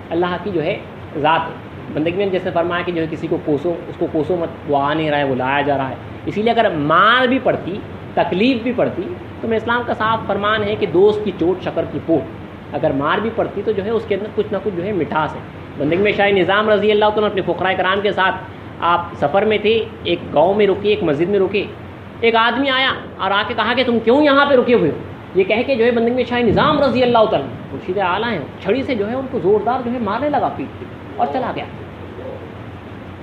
اللہ کی جو ہے ذات ہے. بندگی میں جیسے فرمایا کہ جو ہے کسی کو کوسو اس کو کوسو مت وہ آ نہیں رہا ہے وہ لایا جا رہا ہے. اسی لیے اگر مار بھی پڑتی تکلیف بھی پڑتی تو میں اسلام کا صاف فرمان ہے کہ دوست کی چوٹ شکر کی پوٹ. اگر مار بھی پڑتی تو جو ہے اس کے اندر کچھ نہ کچھ جو ہے مٹھاس ہے. بندگی میں شاہ نظام رضی اللہ تعالیٰ اپنے فقراء کرام کے ساتھ آپ سفر میں تھے. ایک گاؤں میں رکے ایک مسجد میں رکے. ایک آدمی آیا اور آ کے کہا کہ تم کیوں یہاں پہ رکے ہوئے ہو. یہ کہہ کے جو ہے بندگی میں شاہ نظام رضی اللہ تعالیٰ مرشد اعلیٰ ہیں چھڑی سے جو ہے ان کو زوردار جو ہے مارنے لگا پیٹ پہ اور چلا گیا.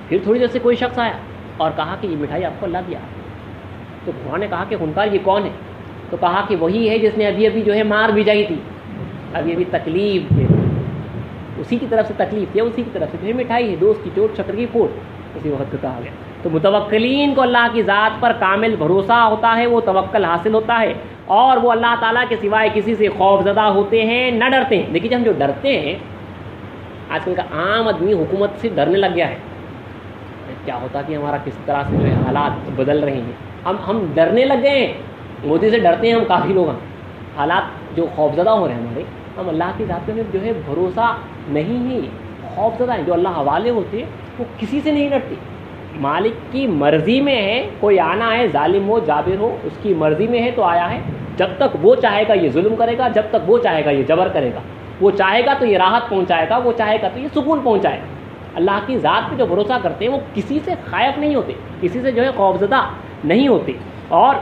پھر تھوڑی دیر سے کوئی شخص آیا اور کہا کہ یہ مٹھائی آپ کو اللہ دیا. تو بھگوان نے کہا کہ خونکار یہ کون ہے. تو کہا کہ وہی ہے جس نے ابھی ابھی جو ہے مار بھی جائی تھی. ابھی تکلیف ہے اسی کی طرف سے تکلیف ہے اسی کی طرف سے جو ہے مٹھائی ہے. دوست کی چوٹ شکر کی پھوٹ اسی وقت کو کہا گیا. تو متوکلین کو اللہ کی ذات پر کامل بھروسہ ہوتا ہے. وہ توکل حاصل ہوتا ہے اور وہ اللہ تعالیٰ کے سوائے کسی سے خوف زدہ ہوتے ہیں نہ ڈرتے ہیں. دیکھیے ہم جو ڈرتے ہیں آج کل کا عام آدمی حکومت سے ڈرنے لگ گیا ہے. کیا ہوتا کہ ہمارا کس طرح سے جو ہے حالات بدل رہے ہیں. ہم ڈرنے لگ گئے ہیں. مودی سے ڈرتے ہیں ہم کافی لوگ. حالات جو خوفزدہ ہو رہے ہیں ہمارے ہم اللہ کی ذات میں جو ہے بھروسہ نہیں ہے. خوفزدہ ہیں. جو اللہ حوالے ہوتے ہیں وہ کسی سے نہیں ڈرتے. مالک کی مرضی میں ہے کوئی آنا ہے ظالم ہو جابر ہو اس کی مرضی میں ہے تو آیا ہے. جب تک وہ چاہے گا یہ ظلم کرے گا. جب تک وہ چاہے گا یہ جبر کرے گا. وہ چاہے گا تو یہ راحت پہنچائے گا. وہ چاہے گا تو یہ سکون پہنچائے گا. اللہ کی ذات پہ جو بھروسہ کرتے ہیں وہ کسی سے خائف نہیں ہوتے. کسی سے جو ہے خوفزدہ نہیں ہوتے. اور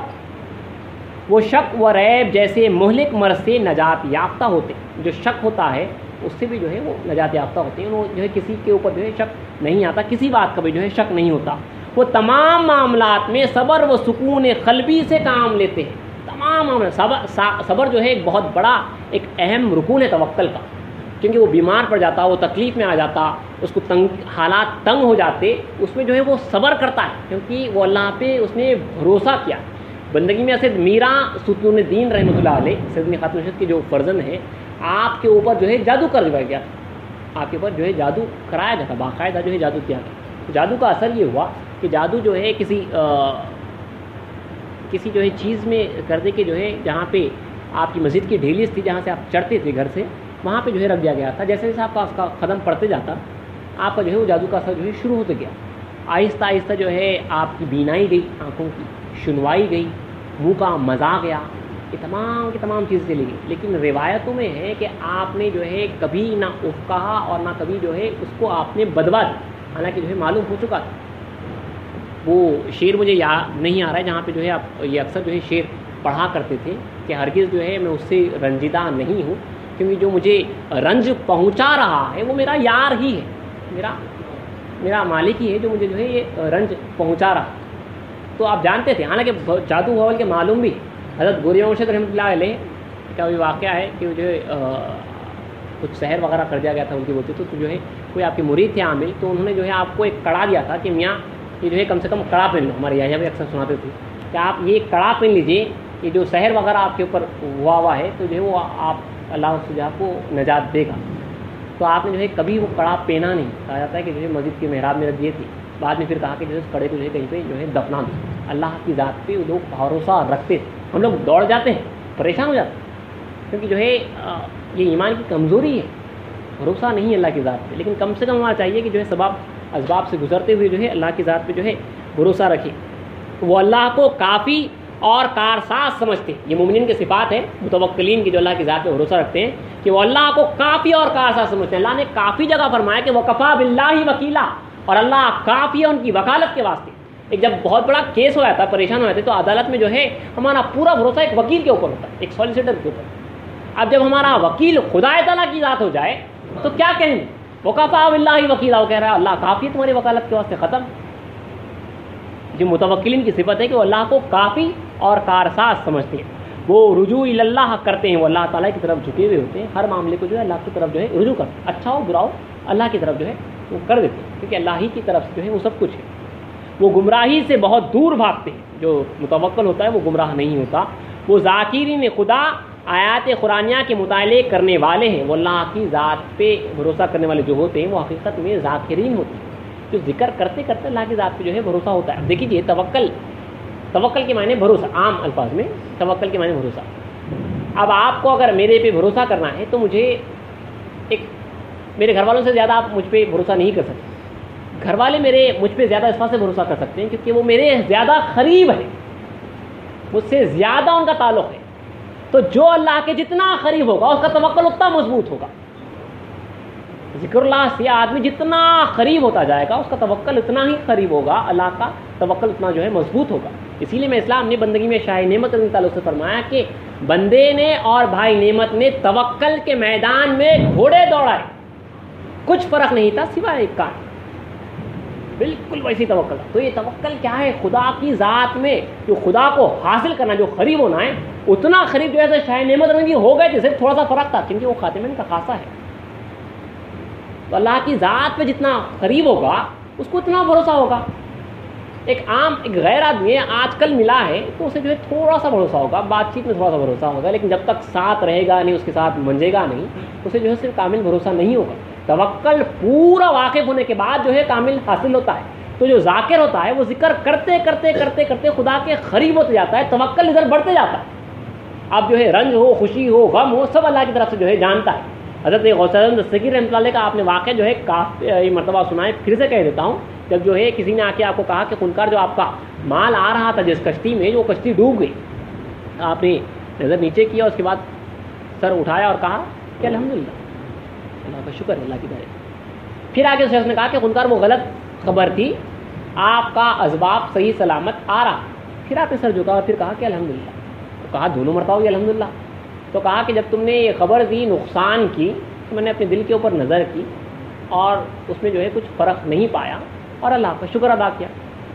وہ شک و ریب جیسے مہلک مرض سے نجات یافتہ ہوتے. جو شک ہوتا ہے اس سے بھی جو ہے وہ نجات یافتہ ہوتے ہیں. وہ جو ہے کسی کے اوپر جو ہے شک نہیں آتا. کسی بات کا بھی جو ہے شک نہیں ہوتا. وہ تمام معاملات میں صبر و سکون قلبی سے کام لیتے ہیں. تمام معاملات صبر جو ہے ایک بہت بڑا ایک اہم رکن ہے توکل کا. کیونکہ وہ بیمار پڑ جاتا وہ تکلیف میں آ جاتا اس کو حالات تنگ ہو جاتے اس میں جو ہے وہ صبر کرتا ہے کیونکہ وہ اللہ پہ اس نے بھروسہ کیا. بندگی میں سید میرا ستون دین رحمۃ اللہ علیہ سیدنی خاتون نشست کے جو فرزند ہیں، آپ کے اوپر جو ہے جادو کر دیا گیا، آپ کے اوپر جو ہے جادو کرایا گیا تھا، باقاعدہ جو ہے جادو کیا گیا۔ جادو کا اثر یہ ہوا کہ جادو جو ہے کسی جو ہے چیز میں کر دے کہ جو ہے جہاں پہ آپ کی مسجد کی ڈھیلیز تھی، جہاں سے آپ چڑھتے تھے گھر سے، وہاں پہ جو ہے رکھ دیا گیا تھا۔ جیسے جیسے آپ کا اس کا قدم پڑتے جاتا، آپ کا جو ہے وہ جادو کا اثر جو ہے شروع ہوتے گیا۔ آہستہ آہستہ جو ہے آپ کی بینائی گئی، آنکھوں کی سنوائی گئی، منہ کا مزہ گیا، یہ تمام کی تمام چیزیں چلی گئی۔ لیکن روایتوں میں ہے کہ آپ نے جو ہے کبھی نہ اف کہا اور نہ کبھی جو ہے اس کو آپ نے بدوا دی، حالانکہ جو ہے معلوم ہو چکا تھا۔ وہ شعر مجھے یاد نہیں آ رہا ہے جہاں پہ جو ہے آپ یہ اکثر جو ہے شعر پڑھا کرتے تھے کہ ہرگز جو ہے میں اس سے رنجیدہ نہیں ہوں، کیونکہ جو مجھے رنج پہنچا رہا ہے وہ میرا یار ہی ہے، میرا مالک ہی ہے جو مجھے جو ہے یہ رنج پہنچا رہا۔ تو آپ جانتے تھے، حالانکہ جادو حول کے معلوم بھی۔ حضرت گوری مرشد رحمۃ اللہ علیہ کا بھی واقعہ ہے کہ جو ہے کچھ سحر وغیرہ کر دیا گیا تھا ان کی بولتے، تو جو ہے کوئی آپ کے مرید تھے عامل، تو انہوں نے جو ہے آپ کو ایک کڑا دیا تھا کہ میاں یہ جو ہے کم سے کم کڑا پہن لو۔ ہمارے یہاں بھی اکثر سناتے تھے کہ آپ یہ کڑا پہن لیجیے، یہ جو سحر وغیرہ آپ کے اوپر ہوا ہے تو جو ہے وہ آپ اللہ اس سے آپ کو نجات دے گا۔ تو آپ نے جو ہے کبھی وہ کڑا پہنا نہیں، کہا جاتا ہے کہ جو ہے مسجد کے محراب میں رکھ دیے تھے، بعد میں پھر کہا کہ جو ہے اس کڑے کو جو ہے کہیں پہ جو ہے دفنا دو۔ اللہ کی ذات پہ وہ لوگ بھروسہ رکھتے تھے۔ ہم لوگ دوڑ جاتے ہیں، پریشان ہو جاتے ہیں، کیونکہ جو ہے یہ ایمان کی کمزوری ہے، بھروسہ نہیں ہے اللہ کی ذات پہ۔ لیکن کم سے کم ہمارا چاہیے کہ جو ہے سبب اسباب سے گزرتے ہوئے جو ہے اللہ کی ذات پہ جو ہے بھروسہ رکھے۔ وہ اللہ کو کافی اور کارساز سمجھتے ہیں، یہ مومنین کی صفات ہے، متوکلین کی جو اللہ کی ذات پہ بھروسہ رکھتے ہیں کہ وہ اللہ کو کافی اور کارساز سمجھتے ہیں۔ اللہ نے کافی جگہ فرمایا کہ وَكَفَىٰ بِاللَّهِ وَكِيلًا، اور اللہ کافی ہے ان کی وکالت کے واسطے۔ ایک جب بہت بڑا کیس ہو جاتا ہے، پریشان ہو جاتے تو عدالت میں جو ہے ہمارا پورا بھروسہ ایک وکیل کے اوپر ہوتا ہے، ایک سالیسیٹر کے اوپر۔ اب جب ہمارا وکیل خدا تعالیٰ کی ذات ہو جائے تو کیا کہیں گے؟ وَكَفَىٰ بِاللَّهِ وَكِيلًا، وہ کہہ رہا ہے اللہ کافی ہے تمہاری وکالت کے واسطے، ختم۔ جو متوکلین کی صفت ہے کہ وہ اللہ کو کافی اور کارساز سمجھتے ہیں، وہ رجوع اللہ کرتے ہیں، وہ اللہ تعالیٰ کی طرف جھکے ہوئے ہوتے ہیں، ہر معاملے کو جو ہے اللہ کی طرف جو ہے رجوع کرتے ہیں، اچھا ہو برا ہو اللہ کی طرف جو ہے وہ کر دیتے ہیں، کیونکہ اللہ ہی کی طرف سے جو ہے وہ سب کچھ ہے۔ وہ گمراہی سے بہت دور بھاگتے ہیں، جو متوکل ہوتا ہے وہ گمراہ نہیں ہوتا۔ وہ ذاکرین خدا آیات قرآنیہ کے مطالعے کرنے والے ہیں، وہ اللہ کی ذات پہ بھروسہ کرنے والے جو ہوتے ہیں وہ حقیقت میں ذاکرین ہوتے ہیں، جو ذکر کرتے کرتے اللہ کی ذات پہ جو ہے بھروسہ ہوتا ہے۔ اب دیکھیے توکل کے معنی بھروسہ، عام الفاظ میں توکل کے معنی بھروسہ۔ اب آپ کو اگر میرے پہ بھروسہ کرنا ہے تو مجھے میرے گھر والوں سے زیادہ آپ مجھ پہ بھروسہ نہیں کر سکتے۔ گھر والے مجھ پہ زیادہ اس بات سے بھروسہ کر سکتے ہیں کیونکہ وہ میرے زیادہ قریب ہے، مجھ سے زیادہ ان کا تعلق ہے۔ تو جو اللہ کے جتنا قریب ہوگا اس کا توکل اتنا مضبوط ہوگا۔ ذکر اللہ سے آدمی جتنا قریب ہوتا جائے گا اس کا توکل اتنا ہی قریب ہوگا، اللہ کا توکل اتنا جو ہے مضبوط ہوگا۔ اسی لیے میں اسلام نے بندگی میں شاہ نعمت رضی اللہ عنہ سے فرمایا کہ بندے نے اور بھائی نعمت نے توکل کے میدان میں گھوڑے دوڑائے، کچھ فرق نہیں تھا سوائے ایک کا، بالکل ویسی توکل۔ تو یہ توکل کیا ہے؟ خدا کی ذات میں جو خدا کو حاصل کرنا، جو قریب ہونا ہے، اتنا قریب جو ہے شاہ نعمت رضی ہو گئے تھے، صرف تھوڑا سا فرق تھا کیونکہ وہ خاتمین کا خاصہ ہے۔ تو اللہ کی ذات پہ جتنا قریب ہوگا اس کو اتنا بھروسہ ہوگا۔ ایک غیر آدمی آج کل ملا ہے تو اسے جو ہے تھوڑا سا بھروسہ ہوگا، بات چیت میں تھوڑا سا بھروسہ ہوگا، لیکن جب تک ساتھ رہے گا نہیں، اس کے ساتھ منجے گا نہیں، اسے جو ہے صرف کامل بھروسہ نہیں ہوگا۔ توکل پورا واقف ہونے کے بعد جو ہے کامل حاصل ہوتا ہے۔ تو جو ذاکر ہوتا ہے وہ ذکر کرتے کرتے کرتے کرتے خدا کے قریب ہوتے جاتا ہے، توکل ادھر بڑھتے جاتا ہے۔ اب جو ہے رنج ہو، خوشی ہو، غم ہو، سب اللہ کی طرف سے جو ہے جانتا ہے۔ حضرت غوث اعظم دستگیر رحمۃ اللہ علیہ کا آپ نے واقعہ جو ہے کافی مرتبہ سنا ہے، پھر سے کہہ دیتا ہوں۔ جب جو ہے کسی نے آ کے آپ کو کہا کہ خنکار جو آپ کا مال آ رہا تھا جس کشتی میں، جو کشتی ڈوب گئی، آپ نے نظر نیچے کیا، اس کے بعد سر اٹھایا اور کہا کہ الحمدللہ، اللہ کا شکر ہے اللہ کی طرف۔ پھر آگے اس شخص نے کہا کہ خنکار وہ غلط خبر تھی، آپ کا اسباب صحیح سلامت آ رہا۔ پھر آپ نے سر جھکا اور پھر کہا کہ الحمدللہ۔ تو کہا دونوں مرتبہ ہوئی الحمدللہ۔ تو کہا کہ جب تم نے یہ خبر دی نقصان کی تو میں نے اپنے دل کے اوپر نظر کی اور اس میں جو ہے کچھ فرق نہیں پایا اور اللہ کا شکر ادا کیا۔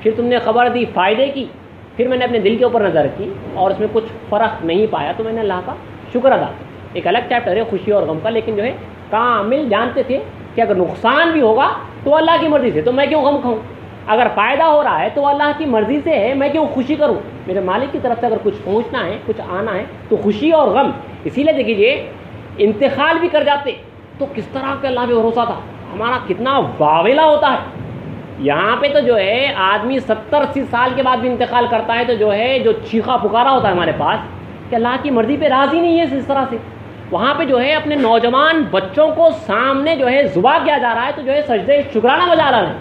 پھر تم نے خبر دی فائدے کی، پھر میں نے اپنے دل کے اوپر نظر کی اور اس میں کچھ فرق نہیں پایا تو میں نے اللہ کا شکر ادا کیا۔ ایک الگ چیپٹر ہے خوشی اور غم کا، لیکن جو ہے کامل جانتے تھے کہ اگر نقصان بھی ہوگا تو اللہ کی مرضی سے، تو میں کیوں غم کھاؤں؟ اگر فائدہ ہو رہا ہے تو اللہ کی مرضی سے ہے، میں کیوں خوشی کروں؟ میرے مالک کی طرف سے اگر کچھ پہنچنا ہے، کچھ آنا ہے تو خوشی اور غم. اسی لیے دیکھیے انتقال بھی کر جاتے تو کس طرح کے اللہ پہ بھروسہ تھا، ہمارا کتنا واویلا ہوتا ہے. یہاں پہ تو جو ہے آدمی 70-80 سال کے بعد بھی انتقال کرتا ہے تو جو ہے جو چیخا پکارا ہوتا ہے ہمارے پاس کہ اللہ کی مرضی پہ راضی نہیں ہے اس طرح سے. وہاں پہ جو ہے اپنے نوجوان بچوں کو سامنے جو ہے ذبح کیا جا رہا ہے تو جو ہے سجدے شکرانہ بجا رہا ہے.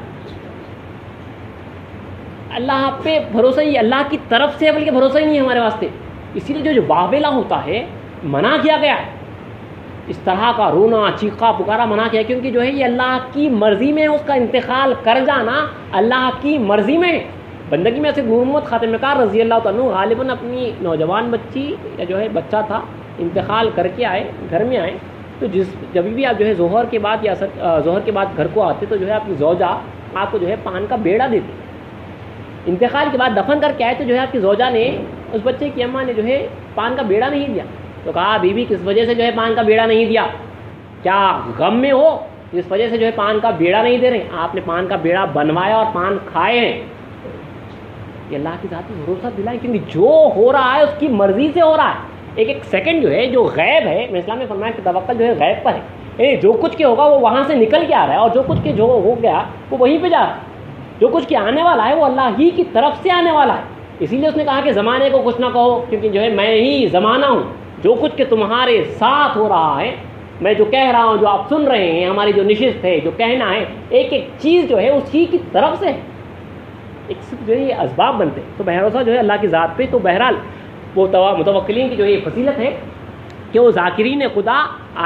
اللہ پہ بھروسہ ہی، اللہ کی طرف سے بلکہ بھروسہ ہی نہیں ہے ہمارے واسطے. اسی لیے جو واویلا ہوتا ہے منع کیا گیا ہے، اس طرح کا رونا چیخا پکارا منع کیا، کیونکہ جو ہے یہ اللہ کی مرضی میں اس کا انتقال کر جانا اللہ کی مرضی میں. بندگی میں سے نور محمد خاتم کار رضی اللہ عنہ غالباً اپنی نوجوان بچی یا جو ہے بچہ تھا انتقال کر کے آئے، گھر میں آئے تو جب بھی آپ جو ہے ظہر کے بعد یا ظہر کے بعد گھر کو آتے تو جو ہے اپنی زوجہ آپ کو جو ہے پان کا بیڑا دیتی. انتقال کے بعد دفن کر کے آئے تو جو ہے آپ کی زوجہ نے، اس بچے کی اماں نے جو ہے پان کا بیڑا نہیں دیا. تو کہا بیوی کس وجہ سے جو ہے پان کا بیڑا نہیں دیا؟ کیا غم میں ہو جس وجہ سے جو ہے پان کا بیڑا نہیں دے رہے؟ آپ نے پان کا بیڑا بنوایا اور پان کھائے ہیں. یہ اللہ کی ذات پہ بھروسہ دلائیں، کیونکہ جو ہو رہا ہے اس کی مرضی سے ہو رہا ہے. ایک ایک سیکنڈ جو ہے جو غیب ہے، میں اسلام میں فرمایا کہ توکل جو ہے غیب پر ہے. جو کچھ کے ہوگا وہ وہاں سے نکل کے آ رہا ہے، اور جو کچھ کے جو ہو گیا وہ وہیں پہ جا رہا ہے. جو کچھ کے آنے والا ہے وہ اللہ ہی کی طرف سے آنے والا ہے. اسی لیے اس نے کہا کہ زمانے کو کچھ نہ کہو، کیونکہ جو ہے میں ہی زمانہ ہوں. جو کچھ کہ تمہارے ساتھ ہو رہا ہے، میں جو کہہ رہا ہوں، جو آپ سن رہے ہیں، ہماری جو نشست ہے، جو کہنا ہے، ایک ایک چیز جو ہے اسی کی طرف سے ہے. ایک جو ہے یہ اسباب بنتے ہیں. تو بھروسہ جو ہے اللہ کی ذات پہ. تو بہرحال وہ متوکلین کی جو یہ فضیلت ہے کہ وہ ذاکرین خدا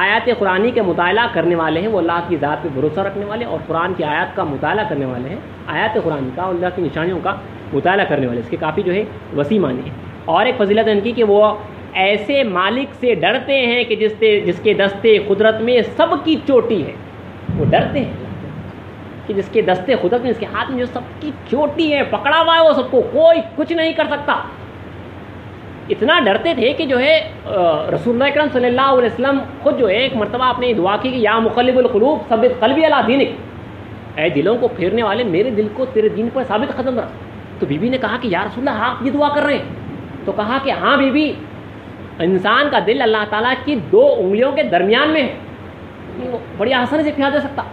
آیات قرآنی کے مطالعہ کرنے والے ہیں، وہ اللہ کی ذات پہ بھروسہ رکھنے والے اور قرآن کی آیات کا مطالعہ کرنے والے ہیں، آیات قرآن کا اور اللہ کی نشانیوں کا مطالعہ کرنے والے. اس کے کافی جو ہے وسیع معنی ہیں. اور ایک فضیلت ان کی کہ وہ ایسے مالک سے ڈرتے ہیں کہ جس کے دستے قدرت میں سب کی چوٹی ہے. وہ ڈرتے ہیں کہ جس کے دستے قدرت میں، اس کے ہاتھ میں جو سب کی چوٹی ہے، پکڑا ہوا ہے وہ سب کو، کوئی کچھ نہیں کر سکتا. اتنا ڈرتے تھے کہ جو ہے رسول اللہ اکرم صلی اللہ علیہ وسلم خود جو ہے ایک مرتبہ آپ نے دعا کی کہ یا مقلب القلوب ثبت قلبی علی دینک، اے دلوں کو پھیرنے والے میرے دل کو تیرے دین پر ثابت قدم رکھ. تو بی بی نے کہا کہ یا رسول اللہ آپ یہ دعا کر رہے ہیں؟ تو کہا کہ ہاں بی بی، انسان کا دل اللہ تعالیٰ کی 2 انگلیوں کے درمیان میں ہے. وہ بڑی آسانی سے پھیر دے سکتا،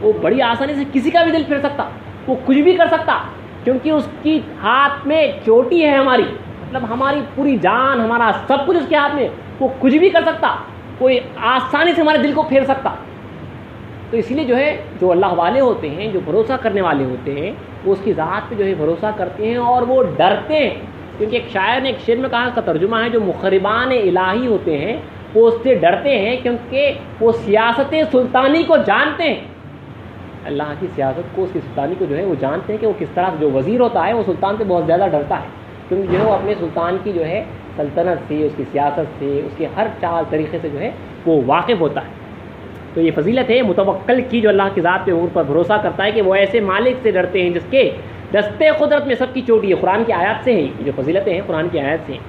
وہ بڑی آسانی سے کسی کا بھی دل پھیر سکتا، وہ کچھ بھی کر سکتا، کیونکہ اس کی ہاتھ میں چوٹی ہے ہماری، مطلب ہماری پوری جان، ہمارا سب کچھ اس کے ہاتھ میں. وہ کچھ بھی کر سکتا، کوئی آسانی سے ہمارے دل کو پھیر سکتا. تو اسی لیے جو ہے جو اللہ والے ہوتے ہیں، جو بھروسہ کرنے والے ہوتے ہیں، وہ اس کی ذات پہ جو ہے بھروسہ کرتے ہیں اور وہ ڈرتے ہیں. کیونکہ ایک شاعر نے ایک شعر میں کہا، اس کا ترجمہ ہے، جو مخربان الہی ہوتے ہیں وہ اس سے ڈرتے ہیں کیونکہ وہ سیاست سلطانی کو جانتے ہیں. اللہ کی سیاست کو، اس کی سلطانی کو جو ہے وہ جانتے ہیں کہ وہ کس طرح جو وزیر ہوتا ہے وہ سلطان سے بہت زیادہ ڈرتا ہے، کیونکہ جو ہے وہ اپنے سلطان کی جو ہے سلطنت سے، اس کی سیاست سے، اس کے ہر چال طریقے سے جو ہے وہ واقف ہوتا ہے. تو یہ فضیلت ہے متوکل کی، جو اللہ کی ذات پہ امور پر بھروسہ کرتا ہے کہ وہ ایسے مالک سے ڈرتے ہیں جس کے دستے قدرت میں سب کی چوٹی ہے. قرآن کی آیات سے ہیں جو فضیلتیں ہیں، قرآن کی آیات سے ہیں.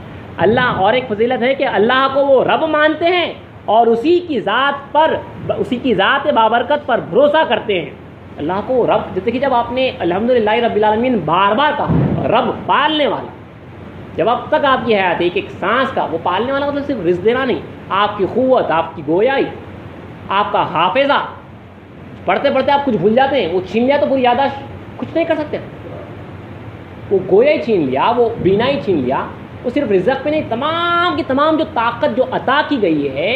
اللہ، اور ایک فضیلت ہے کہ اللہ کو وہ رب مانتے ہیں اور اسی کی ذات بابرکت پر بھروسہ کرتے ہیں. اللہ کو رب، دیکھیے جب آپ نے الحمدللہ رب العالمین بار بار کہا، رب پالنے والا، جب اب تک آپ کی حیات ایک ایک سانس کا، وہ پالنے والا مطلب صرف رزق دینا نہیں، آپ کی قوت، آپ کی گویائی، آپ کا حافظہ. پڑھتے پڑھتے آپ کچھ بھول جاتے ہیں، وہ چھین لیا تو پوری یادداشت کچھ نہیں کر سکتے. وہ گویا ہی چھین لیا، وہ بینا ہی چھین لیا. وہ صرف رزق پہ نہیں، تمام کی تمام جو طاقت جو عطا کی گئی ہے،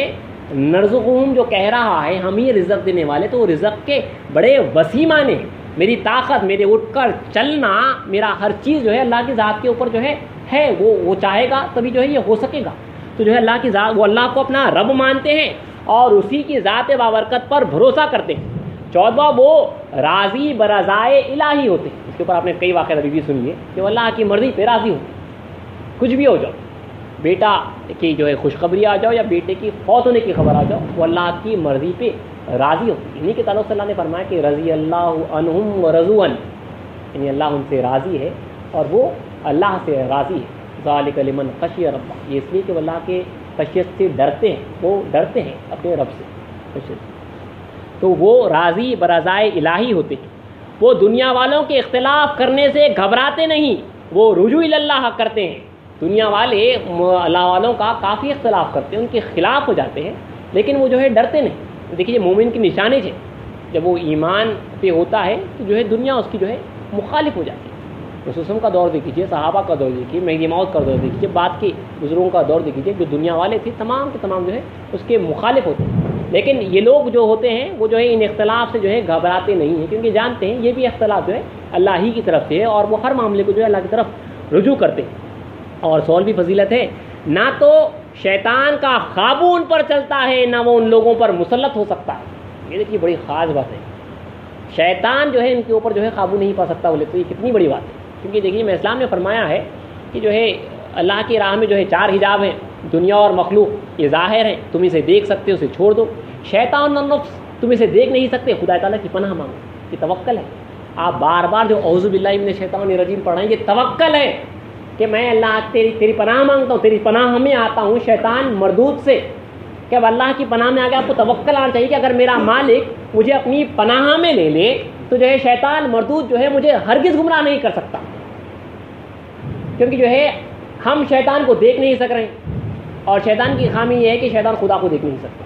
نرزقہم جو کہہ رہا ہے ہم ہی رزق دینے والے، تو وہ رزق کے بڑے وسیع معنی ہیں. میری طاقت، میرے اٹھ کر چلنا، میرا ہر چیز جو ہے اللہ کی ذات کے اوپر جو ہے وہ چاہے گا تبھی جو ہے یہ ہو سکے گا. تو جو ہے اللہ کی ذات، وہ اللہ کو اپنا رب مانتے ہیں اور اسی کی ذات بابرکت پر بھروسہ کرتے ہیں. 14واں، وہ راضی برضائے الہی ہوتے ہیں. اس کے اوپر آپ نے کئی واقعات ابھی بھی سنیے کہ وہ اللہ کی مرضی پہ راضی ہوتے. کچھ بھی ہو جاؤ، بیٹا کی جو ہے خوشخبری آ جاؤ یا بیٹے کی فوت ہونے کی خبر آ جاؤ، وہ اللہ کی مرضی پہ راضی ہوتی. انہیں کے تعلق سے اللہ نے فرمایا کہ رضی اللہ عنہم ورضوا عنہ، یعنی اللہ ان سے راضی ہے اور وہ اللہ سے راضی ہے. ذالک لمن خشی ربہ، یہ اس لیے کہ وہ اللہ کے خشیت سے ڈرتے ہیں، وہ ڈرتے ہیں اپنے رب سے خشیت. تو وہ راضی برضائے الہی ہوتے ہیں. وہ دنیا والوں کے اختلاف کرنے سے گھبراتے نہیں، وہ رجوع اللہ کرتے ہیں۔ دنیا والے اللہ والوں کا کافی اختلاف کرتے ہیں، ان کے خلاف ہو جاتے ہیں، لیکن وہ جو ہے ڈرتے نہیں۔ دیکھیے مومن کی نشانی ہے، جب وہ ایمان پہ ہوتا ہے تو جو ہے دنیا اس کی جو ہے مخالف ہو جاتی ہے۔ رسول کا دور دیکھیے، صحابہ کا دور دیکھیے، مہدی موعود کا دور دیکھیے، بعد کے بزرگوں کا دور دیکھیے، جو دنیا والے تھے تمام کے تمام جو ہے اس کے مخالف ہوتے ہیں۔ لیکن یہ لوگ جو ہوتے ہیں وہ جو ہے ان اختلاف سے جو ہے گھبراتے نہیں ہیں، کیونکہ جانتے ہیں یہ بھی اختلاف جو ہے اللہ ہی کی طرف سے ہے، اور وہ ہر معاملے کو جو ہے اللہ کی طرف رجوع کرتے ہیں۔ اور سول بھی فضیلت ہے، نہ تو شیطان کا قابو ان پر چلتا ہے، نہ وہ ان لوگوں پر مسلط ہو سکتا ہے۔ یہ دیکھیے بڑی خاص بات ہے، شیطان جو ہے ان کے اوپر جو ہے قابو نہیں پا سکتا، بولے تو یہ کتنی بڑی بات ہے۔ کیونکہ دیکھیے میں اسلام نے فرمایا ہے کہ جو ہے اللہ کی راہ میں جو ہے 4 حجاب ہیں، دنیا اور مخلوق یہ ظاہر ہیں، تم اسے دیکھ سکتے ہو، اسے چھوڑ دو۔ شیطان اور نفس تم اسے دیکھ نہیں سکتے، خدا تعالیٰ کی پناہ مانگو، یہ توکل ہے۔ آپ بار بار جو اعوذ باللہ من الشیطان الرجیم پڑھ رہے ہیں، یہ توکل ہے کہ میں اللہ تیری پناہ مانگتا ہوں، تیری پناہ میں آتا ہوں شیطان مردود سے۔ کہ اب اللہ کی پناہ میں آ کے آپ کو توکل آنا چاہیے کہ اگر میرا مالک مجھے اپنی پناہ میں لے لے تو جو ہے شیطان مردود جو ہے مجھے ہرگز گمراہ نہیں کر سکتا، کیونکہ جو ہے ہم شیطان کو دیکھ نہیں سک رہے ہیں، اور شیطان کی خامی یہ ہے کہ شیطان خدا کو دیکھ نہیں سکتا،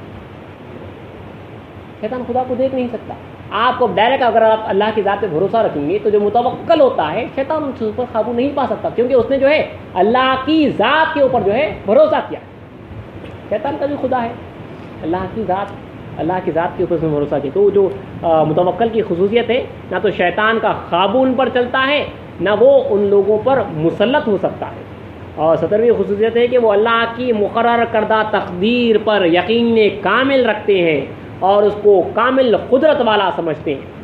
شیطان خدا کو دیکھ نہیں سکتا۔ آپ کو ڈائریکٹ اگر آپ اللہ کی ذات پہ بھروسہ رکھیں گے تو جو متوکل ہوتا ہے شیطان ان سے اوپر قابو نہیں پا سکتا، کیونکہ اس نے جو ہے اللہ کی ذات کے اوپر جو ہے بھروسہ کیا۔ شیطان کا بھی خدا ہے، اللہ کی ذات کے اوپر اس نے بھروسہ کیا۔ تو جو متوکل کی خصوصیت ہے، نہ تو شیطان کا قابو ان پر چلتا ہے، نہ وہ ان لوگوں پر مسلط ہو سکتا ہے۔ اور 17ویں خصوصیت ہے کہ وہ اللہ کی مقرر کردہ تقدیر پر یقین کامل رکھتے ہیں اور اس کو کامل قدرت والا سمجھتے ہیں۔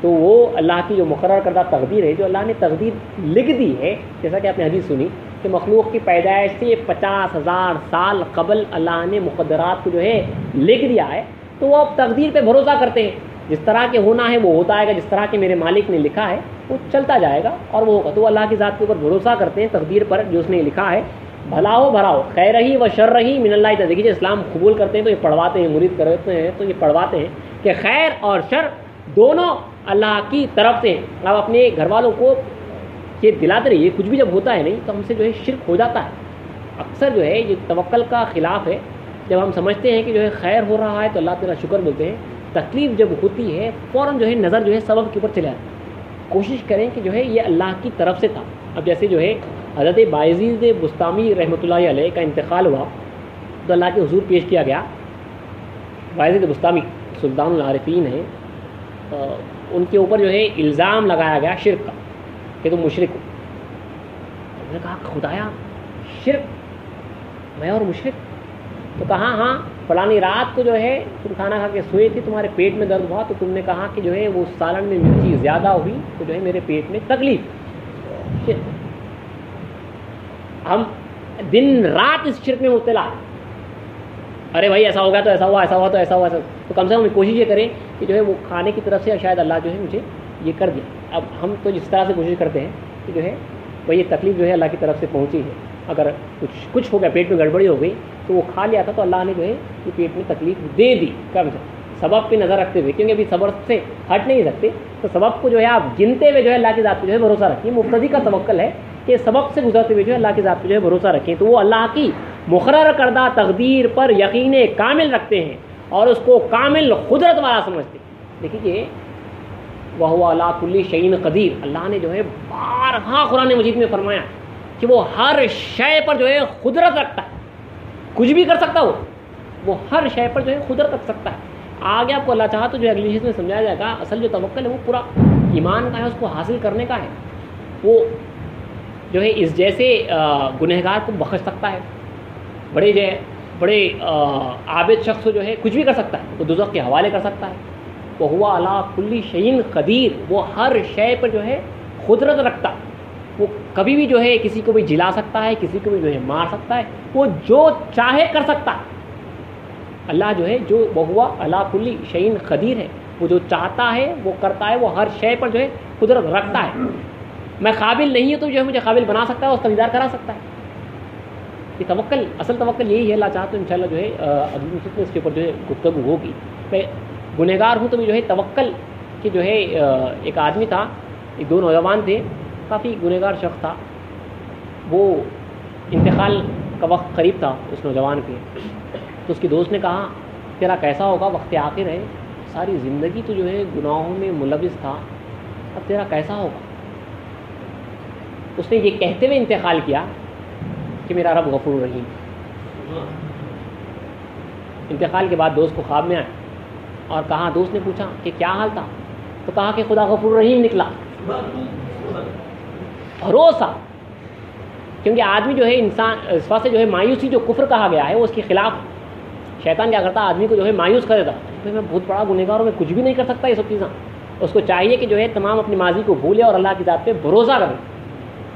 تو وہ اللہ کی جو مقرر کردہ تقدیر ہے، جو اللہ نے تقدیر لکھ دی ہے، جیسا کہ آپ نے حدیث سنی کہ مخلوق کی پیدائش سے 50,000 سال قبل اللہ نے مقدرات کو جو ہے لکھ دیا ہے، تو وہ اب تقدیر پہ بھروسہ کرتے ہیں، جس طرح کے ہونا ہے وہ ہوتا آئے گا، جس طرح کے میرے مالک نے لکھا ہے وہ چلتا جائے گا اور وہ ہوگا۔ تو وہ اللہ کی ذات کے اوپر بھروسہ کرتے ہیں، تقدیر پر جو اس نے لکھا ہے، بھلا ہو بھلا ہو، خیر ہی و شر ہی من اللہ تعالیٰ۔ دیکھیے اسلام قبول کرتے ہیں تو یہ پڑھواتے ہیں، مرید کرتے ہیں تو یہ پڑھواتے ہیں کہ خیر اور شر دونوں اللہ کی طرف سے ہیں۔ آپ اپنے گھر والوں کو یہ دلاتے رہیے، کچھ بھی جب ہوتا ہے نہیں تو ہم سے جو ہے شرک ہو جاتا ہے۔ اکثر جو ہے یہ توکل کا خلاف ہے، جب ہم سمجھتے ہیں کہ جو ہے خیر ہو رہا ہے تو اللہ تعالیٰ شکر بولتے ہیں، تکلیف جب ہوتی ہے فوراً جو ہے نظر جو ہے سبب کے اوپر چلے آتی ہے۔ کوشش کریں کہ جو ہے یہ اللہ کی طرف سے تھا۔ اب جیسے جو ہے حضرت بایزید بستامی رحمۃ اللہ علیہ کا انتقال ہوا تو اللہ کے حضور پیش کیا گیا۔ بایزید بستامی سلطان العارفین ہیں، ان کے اوپر جو ہے الزام لگایا گیا شرک کا کہ تم مشرک ہو۔ انہوں نے کہا خدایا شرک، میں اور مشرک؟ تو کہا ہاں فلانی رات کو جو ہے تم کھانا کھا کے سوئے تھے، تمہارے پیٹ میں درد ہوا تو تم نے کہا کہ جو ہے وہ سالن میں مرچی زیادہ ہوئی تو جو ہے میرے پیٹ میں تکلیف۔ ہم دن رات اس شرک میں مبتلا، ارے بھائی ایسا ہو گیا تو ایسا ہوا، ایسا ہوا تو ایسا ہوا، ایسا، تو کم سے کم کوشش یہ کریں کہ جو ہے وہ کھانے کی طرف سے شاید اللہ جو ہے مجھے یہ کر دیا۔ اب ہم تو جس طرح سے کوشش کرتے ہیں کہ جو ہے وہ یہ تکلیف جو ہے اللہ کی طرف سے پہنچی ہے، اگر کچھ ہو گیا، پیٹ میں گڑبڑی ہو گئی تو وہ کھا لیا تھا تو اللہ نے جو ہے یہ پیٹ میں تکلیف دے دی، کم سے سبب پہ نظر رکھتے ہوئے، کیونکہ ابھی صبر سے ہٹ نہیں سکتے، تو سبب کو جو ہے آپ گنتے ہوئے جو ہے اللہ کی ذات پہ جو ہے بھروسہ رکھیں۔ مبتدی کا توکل ہے کہ سبب سے گزرتے ہوئے جو ہے اللہ کی ذات پہ جو ہے بھروسہ رکھیں، تو وہ اللہ کی مقرر کردہ تقدیر پر یقین کامل رکھتے ہیں اور اس کو کامل قدرت والا سمجھتے ہیں۔ دیکھیے وَهُوَ عَلَىٰ كُلِّ شَيْءٍ قدیر، اللہ نے جو ہے بارہا قرآن مجید میں فرمایا کہ وہ ہر شے پر جو ہے قدرت رکھتا ہے، کچھ بھی کر سکتا وہ ہر شے پر جو ہے قدرت رکھ سکتا ہے۔ آگے آپ کو اللہ چاہا تو جو اگلی چیز میں سمجھایا جائے گا، اصل جو توکل ہے وہ پورا ایمان کا ہے، اس کو حاصل کرنے کا ہے۔ وہ جو ہے اس جیسے گنہگار کو بخش سکتا ہے، بڑے عابد شخص جو ہے کچھ بھی کر سکتا ہے، وہ دوزخ کے حوالے کر سکتا ہے۔ وَهُوَ عَلَىٰ كُلِّ شَيْءٍ قدیر، وہ ہر شے پر جو ہے قدرت رکھتا ہے، وہ کبھی بھی جو ہے کسی کو بھی جلا سکتا ہے، کسی کو بھی جو ہے مار سکتا ہے، وہ جو چاہے کر سکتا ہے۔ اللہ جو ہے جو وَهُوَ عَلَىٰ كُلِّ شَيْءٍ قدیر ہے، وہ جو چاہتا ہے وہ کرتا ہے، وہ ہر شے پر جو ہے قدرت رکھتا ہے۔ میں قابل نہیں ہوں تو جو ہے مجھے قابل بنا سکتا ہے، اس کا دیدار کرا سکتا ہے۔ یہ توکل، اصل توکل یہی ہے۔ اللہ چاہتا تو انشاءاللہ جو ہے اگلی نصیحت میں اس کے اوپر جو ہے گفتگو ہوگی۔ میں گنہگار ہوں تو بھی جو ہے توکل کہ جو ہے ایک آدمی تھا، ایک دو نوجوان تھے، کافی گنہگار شخص تھا، وہ انتقال کا وقت قریب تھا اس نوجوان کے، تو اس کے دوست نے کہا تیرا کیسا ہوگا، وقت آخر ہے، ساری زندگی تو جو ہے گناہوں میں ملوث تھا، اب تیرا کیسا ہوگا؟ اس نے یہ کہتے ہوئے انتقال کیا کہ میرا رب غفور رحیم۔ انتقال کے بعد دوست کو خواب میں آئے اور کہا، دوست نے پوچھا کہ کیا حال تھا، تو کہا کہ خدا غفور رحیم نکلا۔ بھروسہ، کیونکہ آدمی جو ہے انسان اس واسطے جو ہے مایوسی جو کفر کہا گیا ہے وہ اس کے خلاف، شیطان کیا کرتا آدمی کو جو ہے مایوس کر دیتا، بھائی میں بہت بڑا گنہگار ہوں، میں کچھ بھی نہیں کر سکتا، یہ سب چیزیں۔ اس کو چاہیے کہ جو ہے تمام اپنی ماضی کو بھولے اور اللہ کی ذات پہ بھروسہ کرے،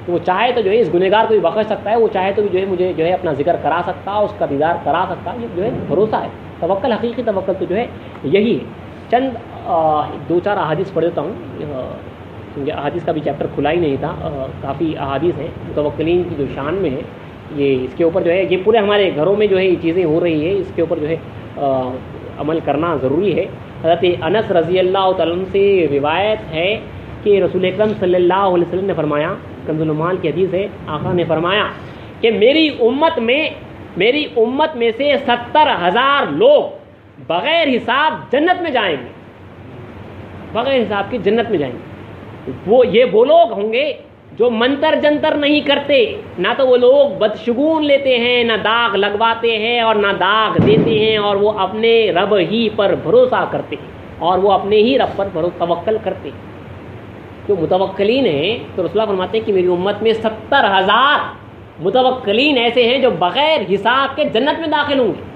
تو وہ چاہے تو جو ہے اس گنہگار کو بھی بخش سکتا ہے، وہ چاہے تو بھی جو ہے مجھے جو ہے اپنا ذکر کرا سکتا، اس کا دیدار کرا سکتا، یہ جو ہے بھروسہ ہے۔ توکل، حقیقی توکل تو جو ہے یہی ہے۔ چند دو چار احادیث پڑھ دیتا ہوں، کیونکہ احادیث کا بھی چیپٹر کھلا ہی نہیں تھا، کافی احادیث ہیں متوکلین کی جو شان میں ہے، یہ اس کے اوپر جو ہے یہ پورے ہمارے گھروں میں جو ہے یہ چیزیں ہو رہی ہے، اس کے اوپر جو ہے عمل کرنا ضروری ہے۔ حضرت انس رضی اللہ تعالیٰ عنہ سے روایت ہے کہ رسول اکرم صلی اللہ علیہ وسلم نے فرمایا، کنز العمال کی حدیث ہے، آقا نے فرمایا کہ میری امت میں سے 70,000 لوگ بغیر حساب جنت میں جائیں گے، بغیر حساب کی جنت میں جائیں گے۔ وہ لوگ ہوں گے جو منتر جنتر نہیں کرتے، نہ تو وہ لوگ بدشگون لیتے ہیں، نہ داغ لگواتے ہیں اور نہ داغ دیتے ہیں، اور وہ اپنے رب ہی پر بھروسہ کرتے ہیں، اور وہ اپنے ہی رب پر توکل کرتے ہیں۔ جو متوکلین ہیں تو رسول اللہ فرماتے ہیں کہ میری امت میں 70,000 متوکلین ایسے ہیں جو بغیر حساب کے جنت میں داخل ہوں گے۔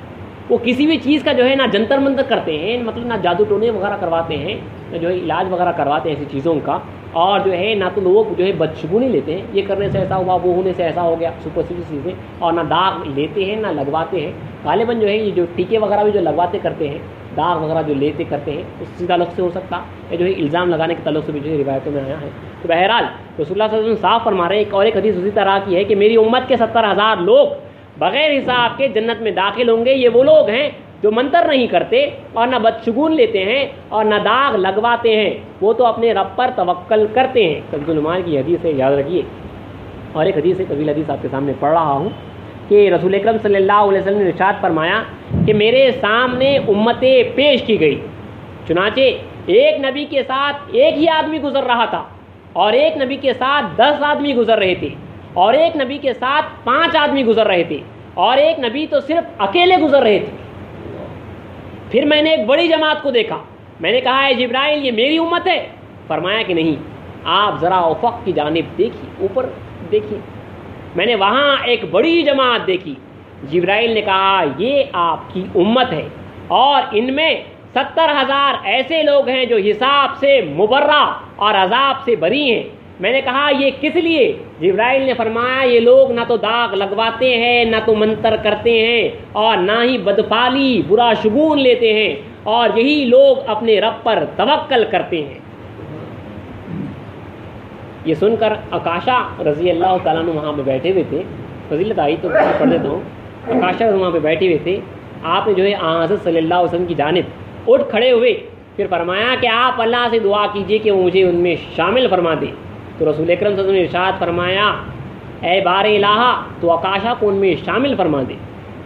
وہ کسی بھی چیز کا جو ہے نہ جنتر منتر کرتے ہیں، مطلب نہ جادو ٹونے وغیرہ کرواتے ہیں، نہ جو ہے علاج وغیرہ کرواتے ہیں ایسی چیزوں کا، اور جو ہے نہ تو لوگ جو ہے بدشگونی لیتے ہیں، یہ کرنے سے ایسا ہوا، وہ ہونے سے ایسا ہو گیا، سپرسٹیشس چیزیں، اور نہ داغ لیتے ہیں نہ لگواتے ہیں۔ غالباً جو ہے یہ جو ٹیکے وغیرہ بھی جو لگواتے کرتے ہیں، داغ وغیرہ جو لیتے کرتے ہیں، اس تعلق سے ہو سکتا ہے، جو ہے الزام لگانے کے تعلق سے بھی جو ہے روایتوں میں آیا ہے۔ تو بہرحال رسول اللہ صلی اللہ علیہ وسلم صاف فرما رہے ہیں، اور ایک حدیث اسی طرح کی ہے کہ میری امت کے 70,000 لوگ بغیر حساب کے جنت میں داخل ہوں گے۔ یہ وہ لوگ ہیں جو منتر نہیں کرتے اور نہ بدشگون لیتے ہیں اور نہ داغ لگواتے ہیں، وہ تو اپنے رب پر توکل کرتے ہیں۔ کنز العمال کی حدیث ہے، یاد رکھیے۔ اور ایک حدیث ہے، طویل حدیث آپ کے سامنے پڑھ رہا ہوں، کہ رسول اکرم صلی اللہ علیہ وسلم نے ارشاد فرمایا کہ میرے سامنے امتیں پیش کی گئی، چنانچہ ایک نبی کے ساتھ ایک ہی آدمی گزر رہا تھا، اور ایک نبی کے ساتھ 10 آدمی گزر رہے تھے، اور ایک نبی کے ساتھ 5 آدمی گزر رہے تھے، اور ایک نبی تو صرف اکیلے گزر رہے تھے۔ پھر میں نے ایک بڑی جماعت کو دیکھا، میں نے کہا اے جبرائیل یہ میری امت ہے؟ فرمایا کہ نہیں، آپ ذرا افق کی جانب دیکھیے، اوپر دیکھیے، میں نے وہاں ایک بڑی جماعت دیکھی۔ جبرائیل نے کہا یہ آپ کی امت ہے، اور ان میں 70,000 ایسے لوگ ہیں جو حساب سے مبرہ اور عذاب سے بری ہیں۔ میں نے کہا یہ کس لیے؟ جبرائیل نے فرمایا یہ لوگ نہ تو داغ لگواتے ہیں، نہ تو منتر کرتے ہیں، اور نہ ہی بدفعلی برا شگون لیتے ہیں، اور یہی لوگ اپنے رب پر توکل کرتے ہیں۔ یہ سن کر عکاشہ رضی اللہ تعالیٰ عنہ وہاں پہ بیٹھے ہوئے تھے، فضیلت آئی تو پڑھ دیتا ہوں۔ عکاشہ وہاں پہ بیٹھے ہوئے تھے، آپ نے جو ہے حضرت صلی اللہ علیہ وسلم کی جانب اٹھ کھڑے ہوئے، پھر فرمایا کہ آپ اللہ سے دعا کیجئے کہ وہ مجھے ان میں شامل فرما دے۔ تو رسول اکرم صلی اللہ علیہ وسلم نے ارشاد فرمایا اے بار الہ تو عکاشہ کو ان میں شامل فرما دے۔